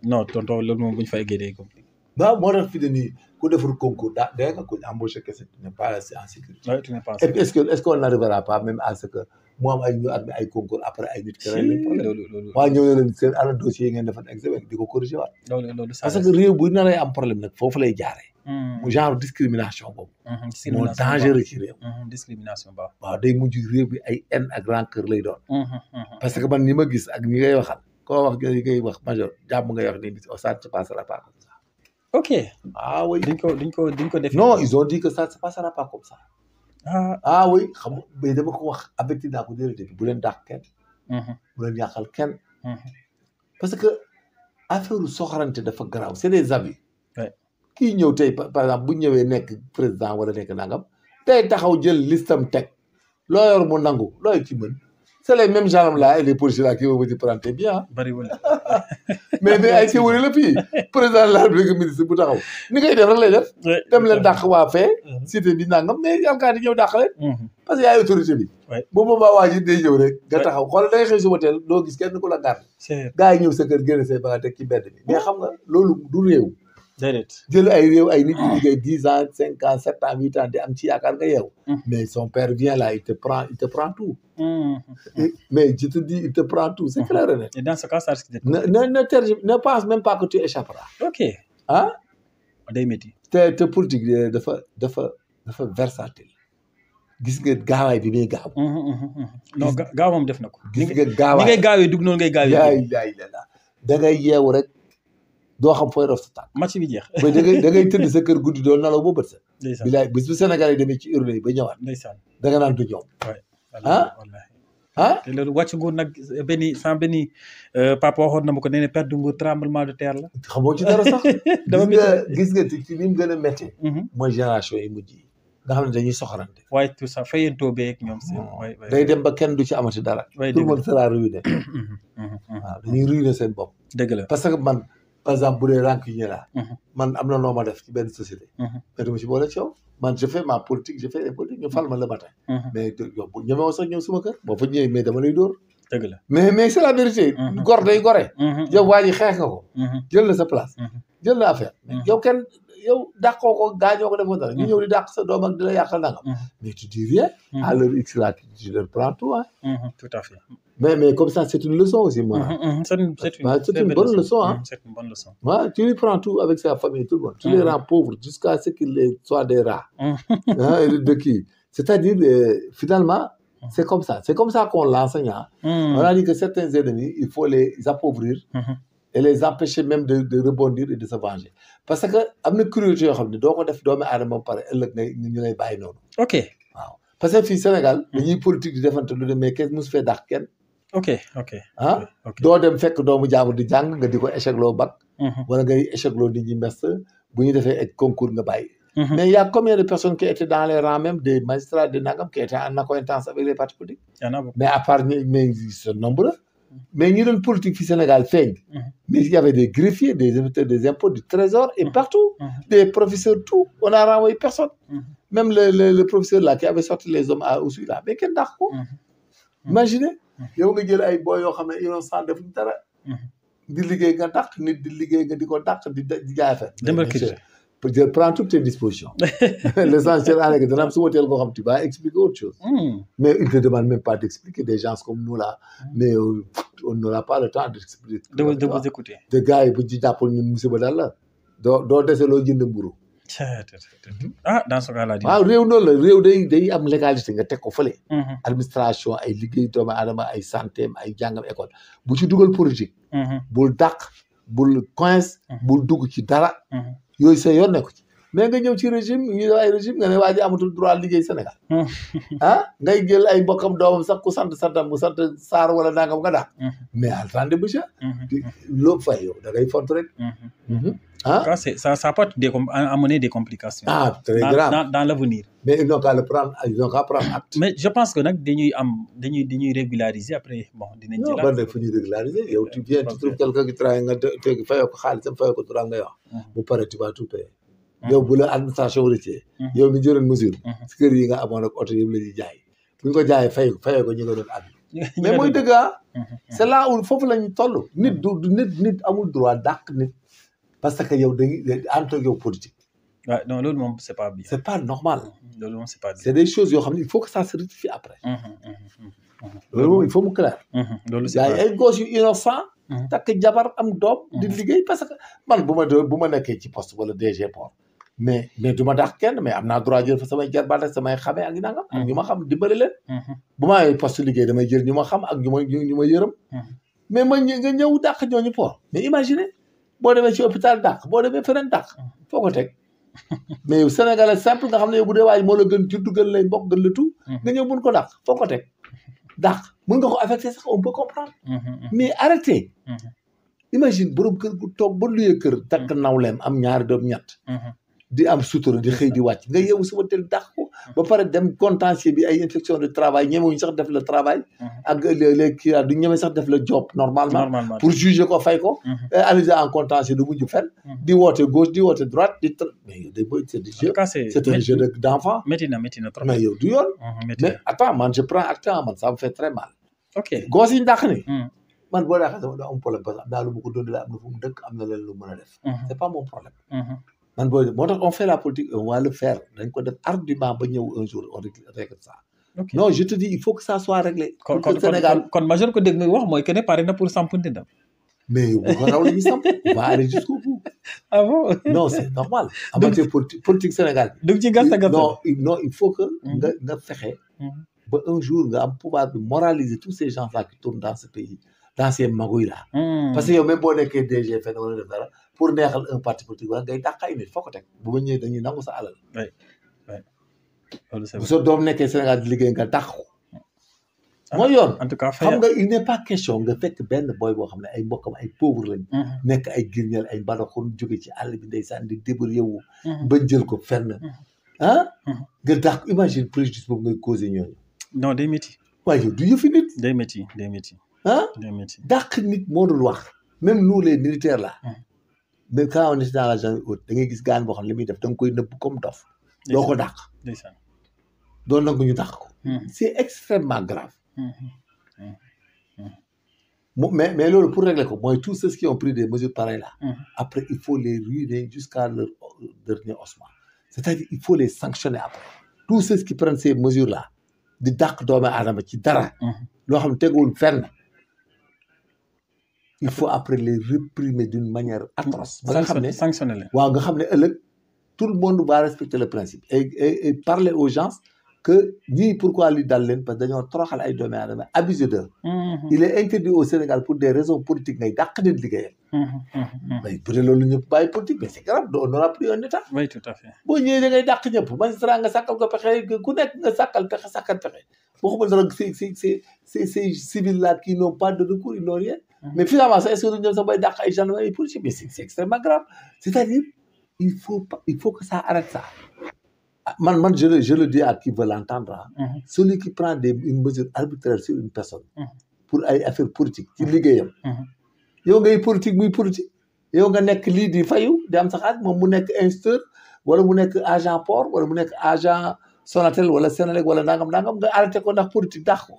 non tonton loolu moom bu ñu fay génnee comme. waaw moo tax fi de nii ku defar concours da nga ko embauché kese tu n'es pas en sécurité. oui tu n'es pas en sécurité. Et puis est-ce qu'on n'arrivera pas même à ce que mu am ñu admis ay concours après ay nit. loolu waaw ñëw na leen seen ana dossier yi ngeen defar examen di ko corriger waat. loolu parce que réew bu naree am problème nag foofu lay jaaree. mu genre discrimination boobu. moo dangereux ci réew. discrimination baax. waaw day mujj réew bi ay haine ak rancœur lay doon. parce que man ñi ma gis ak ñi ngay waxal koo wax ngay wax major jàmm ngay wax ni ça ne se passera pas comme ça. ok. ah oui duñ ko def. non ils ont dit que ça ne se passera pas comme ça. ah oui xam nga mais dama ko wax avec dinaa ko jëlee depuis bu leen dàq kenn. bu leen yàqal kenn. parce que affaire soxorante dafa garaaw c'est des abus. kii ñëw tey par exemple bu ñëwee nekk président wala nekk nangam tey taxaw jël listam teg loo yor mu nangu looy ci mën c'est les mêmes gens là et les policiers là qui vont vous prendre bien. bariwul mais ay théorie la fii président de la République ministre bu taxaw ni ngay def rek lay def. dem leen dàq waa fee. cité bi nangam mais yàlla di ñëw dàq leen. parce que yaay autorité bi. bu boobaa waa ji day ñëw rek nga taxaw xool da ngay xëy suba teel doo gis kenn ku la garde. gars yi ñëw sa kër génne say bagage teg ci mbedd bi mais xam nga loolu du réew. déedéet jël ay réew ay nit yu liggéey 10 ans 5 ans 7 ans 8 ans di am ci yaakaar nga yeew. mais son père vient là il te prend tout. mais je te dis il te prend tout c'est clair et net. Et dans ce cas ça risque d'être. ne pense même pas que tu échapperas. ok ah. day métti. te politique dafa versatile. gis nga gaawaay bi muy gaaw. non gaaw moom def na ko. gis nga gaawaay ni ngay gaawee dug noonu ngay gaawee. da ngay yeewu rek. doo xam fooy rof sa tànk. match bi jeex. ba da ngay tëdd sa kër guddi doo nalaw ba bët sa. ndeysaan bilaay bis bu Sénégal yi demee ci urne yi ba ñëwaat. ndeysaan da nga naan du ñoom. te loolu wàcc nguur nag benn papa waxoon na ma ko nee na perte de nguur tremblement de terre la. xamoo ci dara sax. gis nga ci ni mu gën a métti. mooy génération yi mujj yi. nga xam ne dañuy soxorante. waaye tout ça fayantoo beeg ñoom seen. day dem ba kenn du ci amati dara. tout le monde sera ruiné. waaw dañuy ruiné seen bopp. dëgg la parce que man. par exemple bu dee rancunier laa man am na loo ma def ci benn société mais dama ci boole ci yow man je fais ma politique je fais les politiques ñu fal ma le matin mais yow bu ñemewoo sax ñëw suma kër boo fa ñëwee mais dama lay dóor dëgg la mais c'est la vérité gor day gore yow waa ji xeex nga ko jël na sa place jël na affaire yow kenn yow dàqoo ko gaañoo ko defoo dara ñu ñëw di dàq sa doom ak di la yàqal nangam mais tu dis rien à l'heure X là tu leur prends tout hein tout à fait mais comme ça c'est une leçon aussi moi c'est une bonne leçon hein c'est une bonne leçon ouais, tu lui prends tout avec sa famille tout le monde tu les rends pauvres jusqu'à ce qu'ils soient des rats de qui c'est-à-dire finalement c'est comme ça qu'on l'enseigne on a dit que certains ennemis il faut les appauvrir et les empêcher même de rebondir et de se venger parce que am na cruauté yoo xam ne doo ko def doomu aadama pare ëllëg ñu lay bàyyi noonu ok waaw parce que fii Sénégal dañuy politique di defante lu ne mais kenn mosu fee dàq kenn ok doo dem fekk doomu jaamu di jàng nga di ko échec loo bac wala ngay échec loo nit ñi mes bu ñu defee ay concours nga bàyyi mais il y a combien de personnes qui étaient dans les rangs même des magistrats des nangam qui étaient en accointance avec les partis politiques mais à part mais ils sont nombreux mais ñi doon politique fii Sénégal feeñ mais il y avait des greffiers des inspecteurs des impôts du trésor et partout des professeurs tout on a renvoyé personne même le professeur là qui avait sorti les hommes à Oussouye là mais kenn dàq ko imaginez yow nga jël ay boy yoo xam ne innocent defuñ dara di liggéey nga dàq nit di liggéey nga di ko dàq di jaay affaire je prends toutes tes dispositions l'essentiel en est que dana am suba teel koo xam tu vas expliquer autre chose mais il te demande même pas d'expliquer des gens comme nous là mais on n'aura pas le temps d'expliquer de vous écouter te gars yi bu ci jàppul ñun musiba dal la doo dese loo jënd mburu ah dans ce cas là. waaw réew noonu la réew day am légalité nga teg ko fële. administration ay liggéey doomu aadama ay santé ay jàngam école bu ci dugal politique. bul dàq bul coince. bul dugg ci dara. yooyu sa yoon nekku ci mais nga ñëw ci régime ñu def ay régime nga ne waa ji amatul droit liggéey Sénégal. ah ngay jël ay mbokkam doomam sax ku sant santam bu sant Sarr wala nangam nga dàq. mais attendez monsieur. loo fay yow da ngay font rek. Ah, ça peut amener des complications. Ah, très grave. Dans l'avenir. Mais ils n'ont qu'à le prendre, ils n'ont qu'à prendre acte. Mais je pense que dañuy régulariser après bon dinañ ci non ban fu ñuy régulariser yow tu viens tu trouves quelqu'un qui travaille nga teg fayoo ko xaalisam fayoo ko droit ngay wax. bu paree tu vas tout payer. yow bu la administration wërëcee. yow mi jëloon mesure. si kër yi nga amoon ak oto yëpp la ñuy jaay. bu ñu ko jaayee fayoo ko ñu nga doon ab. mais mooy dëgg c'est là où foofu la ñu toll. nit nit amul droit dàq nit. parce que yow dañuy entre yow politique. waaw non loolu moom c'est pas bien. c'est pas normal. loolu moom c'est pas bien. c'est des choses yoo xam ne il faut que ça se rectifie après. loolu moom il faut mu clair. loolu c'est pas ay gosses yu innocent. takk jabar am doom. di liggéey parce que man bu ma nekkee ci poste wala DG port. mais du ma dàq kenn mais am naa droit jël fa samay jarbaat ak samay xame ak nangam. ak ñu ma xam dimbali leen. bu ma ay poste liggéey damay jël ñu ma xam ak ñu ma yërëm. mais nga ñëw dàq ñooñu port mais imaginez. boo demee ci hôpital dàq boo demee feneen dàq foo ko teg mais yow Sénégalais simple nga xam ne yow bu dee waaj moo la gën juddu gën lay mbokk gën la tout nga ñëw mun ko dàq foo ko teg dàq mun nga ko affecté sax on peut comprendre mais arrêtez imagine borom kër gu toog ba luyee kër takk nawleem am ñaari doom ñett di am sutura di xëy di wàcc nga yeewu suba teel dàq ko ba pare dem contentieux bi ay infection de travail ñemewuñ sax def le travail ak les kii du ñeme sax def le job normalement pour juger ko fay ko analyser en contentieux du mujj fenn di woote gauche di woote droite mais day boy c'est du jeu c'est un jeu d'enfant métti na trop mais yow du yoon mais attends man je prends acte man ça me fait très mal ok gos yi ñu dàq ni man boo daaxee sama da am problème parce que am naa lu mu ko dund la am na fu mu dëkk am na leen lu mën a def c'est pas mon problème man booy moo tax on fait la politique on va le faire dañ ko def argument ba ñëw un jour on règle ça. non je te dis il faut que ça soit réglé. pour que Sénégal kon major ko dégg nga wax mooy que ne pare na pour sampunte ndam. mais yow bu ko raw la ñuy samp on va aller jusqu'au bout. ah bon non c'est normal. en matière politique Sénégal. dugg ci gàtt non il faut que. nga fexe. ba un jour nga am pouvoir de moraliser tous ces gens là qui tournent dans ce pays dans ces magouilles là. parce que yow même boo nekkee DG fenn wala def dara. pour neexal un parti politique wala ngay dàq ay nit foo ko teg bu ma ñëwee dañuy nangu sa alal. bu sa doom nekkee Sénégal di liggéey nga dàq ko. mooy yoon en tout cas xam nga il n'est pas question nga fekk benn boy boo xam ne ay mbokkam ay pauvre lañ. nekk ay girñal ay mbalaxoon jóge ci àll bi ndeysaan di débrouiller wu. ba jël ko fenn. nga dàq imagine préjudice boobu ngay causé ñooñu. non day métti. waaye yow du yëfi nit. day métti. day métti. dàq nit moo dul wax même nous les militaires là. mais quand on est dans la zone haute da ngay gis gaan boo xam ne li muy def da nga koy nëbb comme dof. doo ko dàq. doo nangu ñu dàq ko. c'est extrêmement grave. mais loolu pour régler ko mooy tous ceux qui ont pris des mesures pareilles là. après il faut les ruiner jusqu'à leur dernier ossement. c'est-à-dire il faut les sanctionner après. tous ceux qui prennent ces mesures là di dàq doomu aadama ci dara. loo xam ne teguwul fenn. il faut après les réprimer d'une manière atroce. ba nga xam ne sanctionner leen. waaw nga xam ne ëllëg tout le monde va respecter le principe et parler aux gens que ñii pourquoi li dal leen parce que dañoo toroxal ay doomi aadama abusé d'eux. il est interdit au Sénégal pour des raisons politiques ngay dàq nit liggéeyal. mais peut être loolu ñëpp bàyyi politique mais c'est grave on n'aura plus un état. oui tout à fait. boo ñëwee da ngay dàq ñëpp magistrat nga sàkkal ko pexe ku nekk nga sàkkal pexe waxuma dara ces civils là qui n'ont pas de recours ils n'ont rien. mais finalement ça est-ce que duñu dem sax bay dàq ay gendarmerie et policiers mais c'est extrêmement grave c'est-à-dire il faut que ça arrête ça. man je le dis à qui veut l'entendre. celui qui prend une mesure arbitraire sur une personne. pour ay affaires politiques ci liggéeyam. yow ngay politique muy politique. yow nga nekk lii di fayu di am sa xaalis moom mu nekk instituteur wala mu nekk agent port wala mu nekk agent Sonatel wala Senelec wala nangam nga arrêté ko ndax politique dàq ko.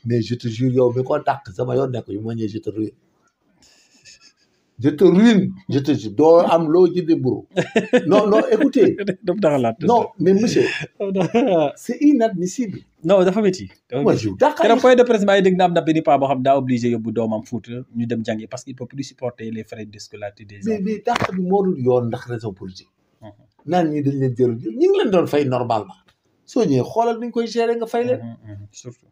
mais je te jure yow mi ko dàq sama yoon nekk yu ma ñëwee je te ruine. je te jure doo am loo jëndee mburu non écoutez. non mais monsieur. c'est inadmissible. non dafa métti. keroog point de presse maa ngi dégg na am na benn paa boo xam daa obligé yóbbu doomam Fuuta ñu dem jàngi parce qu'il peut plus supporter les frais de scolarité des enfants. mais dàq bi moo dul yoon ndax raison politique. naan ñi dañ leen jël ñu ngi leen doon fay normalement soo ñëwee xoolal ni ñu koy gérer nga fay leen. surtout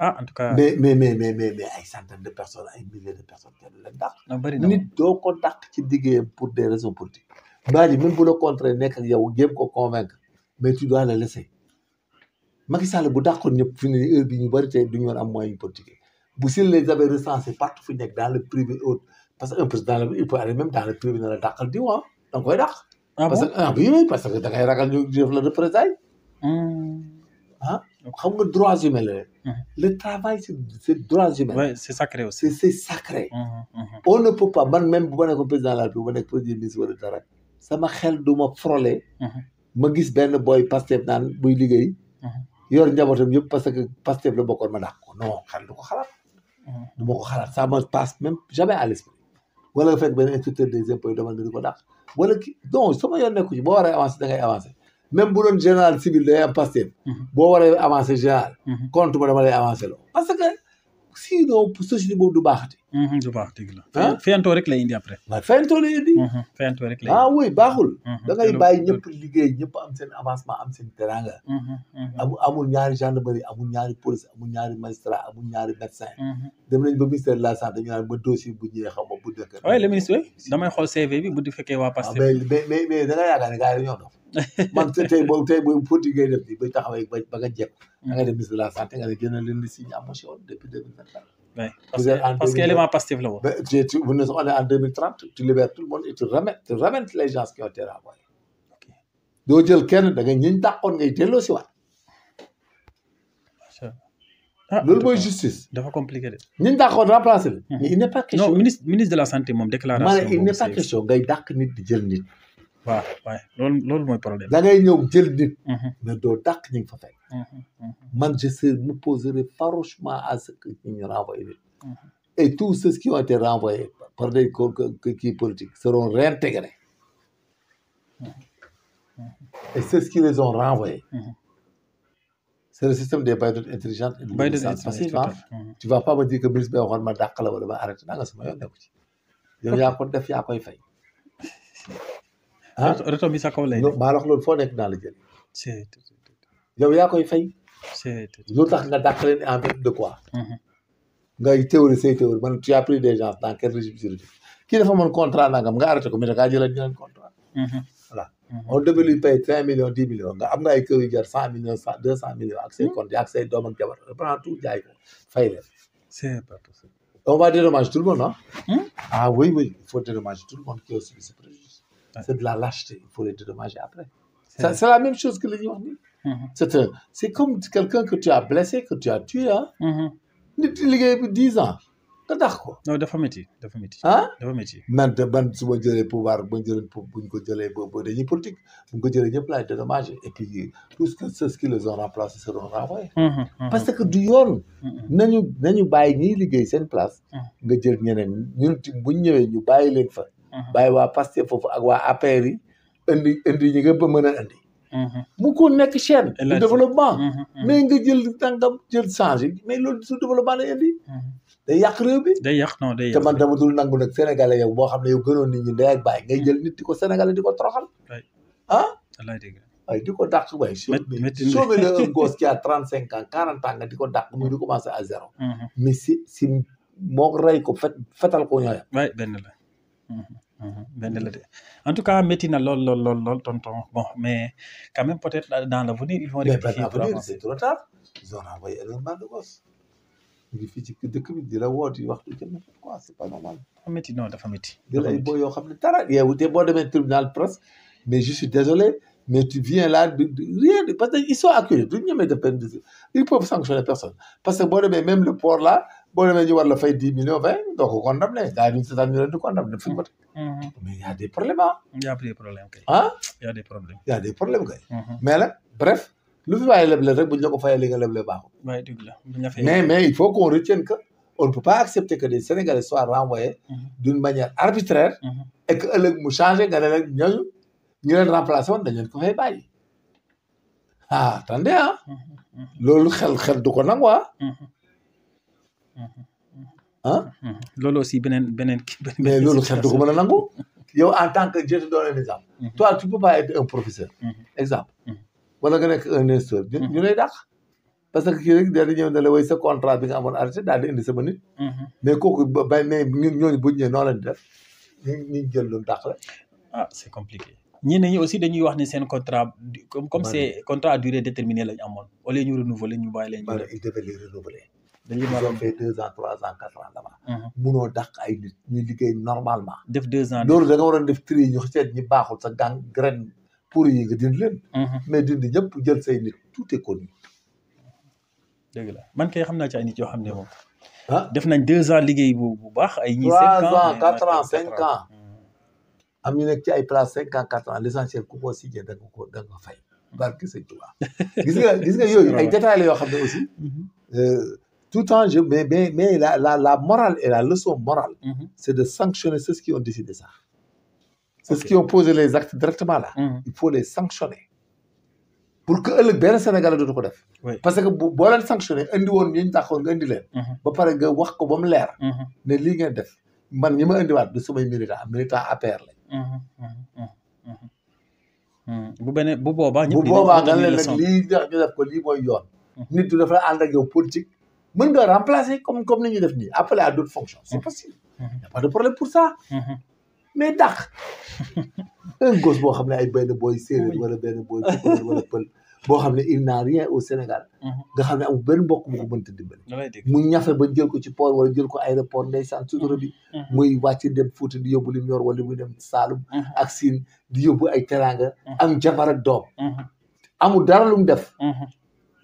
en tout cas. mais ay centaines de personnes ay milliers de personnes kenn leen dàq. nit doo ko dàq ci liggéeyam pour des raisons politiques. mbaa ji même bu la contrer nekk ak yow jéem ko convaincre mais tu dois le laisser. Macky Sall bu dàqoon ñëpp fi ne heure bi ñu bëri tey du ñu woon am moyen politique bu s'il les avait recensés partout fu nekk dans le privé autre parce que un président il peut aller même dans le privé na la dàqal diw da nga koy dàq. parce que da ngay ragal ñu def la représailles. xam nga droits humains la le travail c'est droits humains. Ouais, c'est sacré aussi. c'est sacré. On ne peut pas man même bu ma nekkoon président de la République bu ma nekk premier ministre wala dara sama xel du ma frôler. ma gis benn boy Pastef naan buy liggéey. yor njabootam yëpp parce que Pastef la bokkoon ma dàq ko non xel du ko xalaat. du ma ko xalaat ça me passe même jamais à l'esprit. wala nga fekk benn inspecteur des impôts yi demal nga di ko dàq. wala ki non sama yoon nekku ci boo waree avancer da ngay avancer même bu doon général civil day am Pastef. boo waree avancer général. compte ma dama lay avancer loo parce que sinon société boobu du baaxati. du baax dëgg la. fayantoo rek lay indi après. waaw fayantoo lay indi. fayantoo rek lay indi. oui baaxul. da ngay bàyyi ñëpp liggéey ñëpp am seen avancement am seen teranga. amul ñaari gendarmerie amul ñaari police amul ñaari magistrat amul ñaari médecin. dem nañ ba ministère de la santé ñu naan ba dossier bu ñëwee xam nga bu dëkk. oui le ministre damay xool CV bi bu di fekkee waa Pastef. mais da nga yaakaar ne gars yi dañoo dof man tey boobu politique ngay def nii ba taxawee ba nga jekk. da nga dem ministre de la santé nga ne génne leen li signé am motion depuis 2024. Oui, parce que élément Pastef la woon. On est en 2030, tu libères tout le monde et tu ramènes les gens qui ont été renvoyés. doo jël kenn da nga ñiñ dàqoon ngay delloo si waat. loolu mooy justice. dafa compliqué de. ñiñ dàqoon remplacé la. mais il n'est pas question. non ministre de la santé moom déclaration. il n'est pas question ngay dàq nit di jël nit. waaw loolu mooy problème. da ngay ñëw jël nit. mais doo dàq ñu ngi fa fekk. man je m'opposerai farouchement à ce que ñu renvoie nit. et tous ceux qui ont été renvoyés par des kii politiques seront réintégrés. et ceux qui les ont renvoyés. c'est le système des baydoutes intelligentes et de licence passive. Tu vas pas me dire que ministre bi waxoon ma dàq la wala ma arrêté naa nga sama yoon nekku ci. yow yaa ko def yaa koy fay. reto bi sa kaw lay maa wax loolu foo nekk naa la jël. yow yaa koy fay. lu tax nga dàq leen en fait de quoi. ngay théorie say théorie man tu as pris des gens dans quel régime juridique kii dafa mën contrat nangam nga arrêté ko mais da ngaa jëlee ñu leen contrat. voilà on devait lui payer 5 millions 10 millions nga am nga ay kër yu jar 100 millions 200 millions ak say compte ak say doom ak jabar prend tout jaay ko fay leen. c'est pas possible. on va dédommager tout le monde ah oui il faut dédommager tout le monde qui a subi ce préjudice. c'est de la lâcheté il faut les dédommager après. c'est la même chose que li ñuy wax nii. c'est comme quelqu'un que tu as blessé que tu as tué nit liggéey bi 10 ans nga dàq ko. non dafa métti. dafa métti. man su ma jëlee pouvoir buñ ko jëlee boobu dañuy politique buñ ko jëlee ñëpp laay dédommagé et puis tous ceux qui les ont remplacés seront renvoyés. parce que du yoon. nañu bàyyi ñiy liggéey seen place. nga jël ñeneen ñun buñ ñëwee ñu bàyyi leen fa. bàyyi waa Pastef foofu ak waa APR yi indi ñi nga ba mën a indi. mu ko nekk chaîne de développement. mais nga jël tàngam jël changé mais loolu su développement lay indi. day yàq réew bi. day yàq te man dama dul nangu nag sénégalais yow boo xam ne yow gënoon nit ñi ndey ak baay ngay jël nit di ko sénégalais di ko toroxal. waaye di ko dàq waaye. sauver le un gosse qui a 35 ans 40 ans nga di ko dàq muy di commencer à zéro. mais si moo rey ko fetal ko ñooyam. waay benn la de en tout cas métti na lool tonton bon mais quand même peut-être dans l'avenir ils vont rectifier pour avancer. c'est trop tard ils ont renvoyé énormément de gosses ñu ngi fii ci dëkk bi di la wooti waxtu jëm quoi c'est pas normal. dafa métti. jël ay boo yoo xam ne dara yow te boo demee tribunal presque mais je suis désolé mais tu viens là rien parce que ils sont accusés duñ ñemee de peine ils peuvent sanctionner personne parce que boo demee même le port là boo demee ñu war la fay 10 millions 20 doo ko condamné gars yi duñ seetaan ñu leen di condamné fi ko mais y a des problèmes y a des problèmes kay. y a des problèmes. y a des problèmes kay. mais nag bref lu fi waaye leble rek bu ñu la ko fayee li nga leble baaxul. waaye dëgg la mais il faut qu'on retienne que on ne peut pas accepter que des Sénégalais soient renvoyés d'une manière arbitraire et que ëllëg mu changé nga ne leen ñooñu ñu leen remplacé woon dañ leen ko fay bàyyi attendez loolu xel du ko nangu loolu aussi beneen mais loolu xel du ko mën a nangu yow en tant que je te donne un exemple. Toi tu peux pas être un professeur. exemple. wala nga nekk un instituteur ñu lay dàq. parce que kii rek daal di ñëw ne la way sa contrat bi nga amoon arrêté daal di indi sama nit. mais kooku ba mais ñooñu bu ñu ñëwee noo leen di def ñu jël lu dàq la. ah c'est compliqué. ñenn ñi aussi dañuy wax ni seen contrat comme c'est contrat à durée déterminée lañ amoon au lieu ñu renouveler ñu bàyyi leen. il devait les renouveler. dañuy ils ont fait 2 ans 3 ans 4 ans là-bas. munoo dàq ay nit ñuy liggéey normalement. def 2 ans loolu da nga waroon def tri ñu seet ñi baaxul sa graine pour yi nga dindi leen. mais dindi ñëpp jël say nit tout est connu. dëgg la man kay xam naa ci ay nit yoo xam ne moom. ah def nañ 2 ans liggéey bu baax ay. ñii 3 ans 4 ans 5 ans. am ñu nekk ci ay place 5 ans 4 ans l'essentiel ku ko signé da nga fay. barke Sëñ Tuubaa gis nga yooyu ay détails la yoo xam ne aussi. tout le temps mais la morale et la leçon morale. c'est de sanctionner ceux qui ont décidé ça. ceux qui ont posé les actes directement là. il faut les sanctionner. pour que ëllëg benn Sénégalais dootu ko def. parce que boo leen sanctionné indi woon ñu taxoon nga indi leen. ba pare nga wax ko ba mu leer. ne lii ngeen def man ñi ma indiwaat du samay militant APR lañ. bu boobaa. bu boobaa nga leen nag lii ñu def ko lii mooy yoon. nit du dafa ànd ak yow politique. mën nga remplacer comme ni ñuy def nii appeler à d'autres fonctions c'est possible. y a pas de problème pour ça. mais dàq. un gosse boo xam ne ay benn booy séeréer wala benn booy wala pël boo xam ne il n'a rien au Sénégal. nga xam ne amul benn mbokk mu ko mënta dimbali. mu ñafe ba jël ko ci port wala jël ko aéroport ndeysaan sutura bi. muy wàcc dem Fuuta di yóbbu li mu yor wala muy dem Saalum. ak Siin di yóbbu ay teraanga. am jabar ak doom. amul dara lu mu def.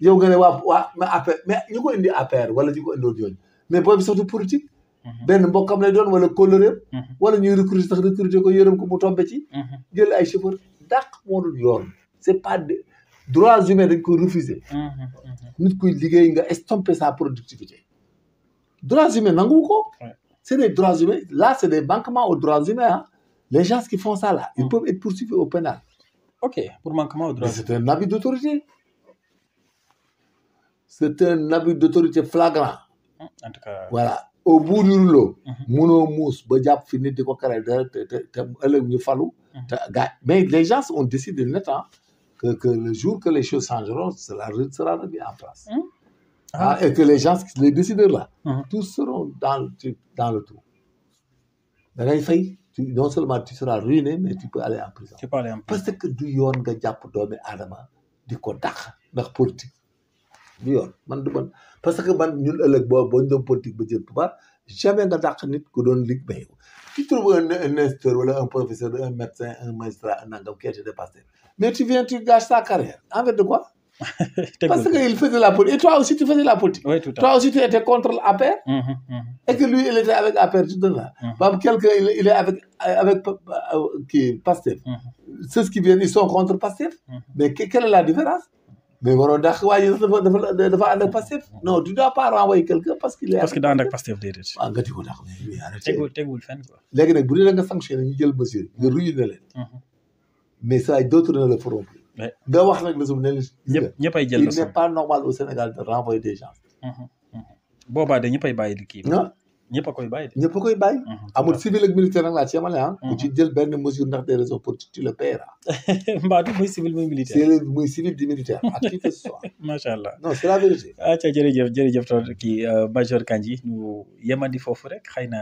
yow nga ne waa mais APR mais ñu ko indi APR wala ñu ko indiwoon yooyu mais booy bi sax du politique. benn mbokkam lay doon wala kóllëreem. wala ñuy recruter ko yërëm ko mu tombe ci. jël ay chauffeur dàq moo dul yoon. c'est pas de droits humains dañ ko refuser. nit kuy liggéey nga estomper sa productivité. droits humains nangu ko. c'est des droits humains là c'est des manquements aux droits humains ah. les gens qui font ça là. ils peuvent être poursuivis au pénal. ok pour manquement aux droits humains. c'est un abus d'autorité. c'est un abus d'autorité flagrant. en tout cas voilà. au bout du rouleau. munoo muus ba jàpp fi nit di ko créer dara te ëllëg ñu falu. te gars mais les gens ont décidé nettement que le jour que les choses changeront cela sera remis en place. Et que les gens les décideurs là. tous seront dans le trou. da ngay fay non seulement tu seras ruiné mais tu peux aller en prison. parce que du yoon nga jàpp doomi aadama di ko dàq ndax politique. du yoon man parce que man ñun ëllëg boo ñu doon politique ba jël pouvoir jamais nga dàq nit ku doon liggéey tu trouves un instituteur wala un professeur un médecin un magistrat un nangam qui était dépassé mais tu gâches sa carrière en fait de quoi. parce que il faisait la politique et toi aussi tu faisais la politique. Oui, tout à fait. Toi aussi tu étais contre l'APR. Et que lui il était avec APR tout le temps là. Par quelqu'un il est avec Pastef. Ceux qui viennent ils sont contre Pastef. mais quelle est la différence. mais waroo dàq waaye dafa ànd ak Pastef non tu dois pas renvoyer quelqu'un parce qu'il est. parce que daa ànd ak Pastef déedéet. waaw nga di ko dàq mais arrêté. tegul fenn quoi. léegi nag bu dee da nga sanctionné ñu jël mesure nga ruiné leen. mais ça d'autres ne le feront plus. nga wax nag leçon ne ñëppay jël leçon. il n'est pas normal au Sénégal de renvoyer des gens. boobaa de ñëppay bàyyi di kii. ah ñëpp a koy bàyyi. ñëpp a koy bàyyi. amul civil ak militaire nag laa ci yemale ah. ku ci jël benn mesure ndax des raisons politiques tu le paieras. Mbaa muy civil muy militaire. c'est muy civil di militaire ak qui que ce soit. macha allah non c'est la vérité. acca jërëjëf kii Major Kandji ñu yemandi foofu rek xëy na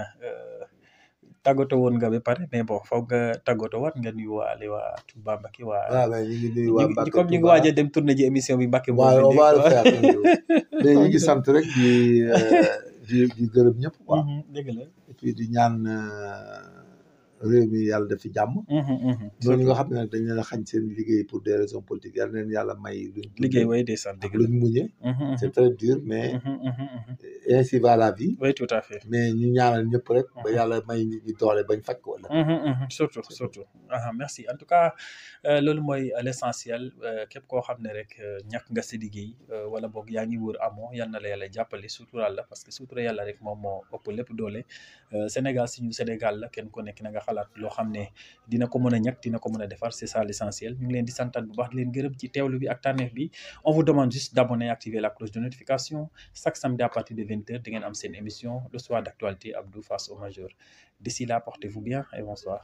tàggatoo woon nga ba pare mais bon foog nga tàggatoo waat nga nuyu waa Touba Mbacké waa. waaw mais ñu ngi nuyu waa Mbacké comme ñu ngi waaj a dem tourner ji émission bi Mbacké. waaw on va le faire mais ñu ngi sant rek di gërëm ñëpp. waaw dëgg la. et puis di ñaan réew mi yàlla def fi jàmm. ñooñu nga xam ne nag dañ leen a xañ seen liggéey pour des raisons politiques yàlla neen yàlla may. liggéey way des sant dëgg la luñ muñee. c'est très dur mais. ainsi va la vie. oui tout à fait. mais ñu ñaanal ñëpp rek. ba yàlla may nit ñi doole bañ faj ko wala. surtout merci en tout cas loolu mooy l'essentiel képp koo xam ne rek ñàkk nga sa liggéey wala boog yaa ngi wër amoo yal na la yàlla jàppale suturaal la parce que sutura yàlla rek moom moo ëpp lépp doole Sénégal suñu Sénégal la kenn ku nekk na nga xalaat loo xam ne dina ko mën a ñàkk dina ko mën a defar c'est ça l'essentiel ñu ngi leen di santaat bu baax di leen gërëm ci teewlu bi ak tànneef bi on vous demande juste d'abonner activer la cloche de notification chaque samedi à partir de 20h di ngeen am seen émission le soir d'actualité Abdou face au majeur d'ici là portez-vous bien et bonsoir.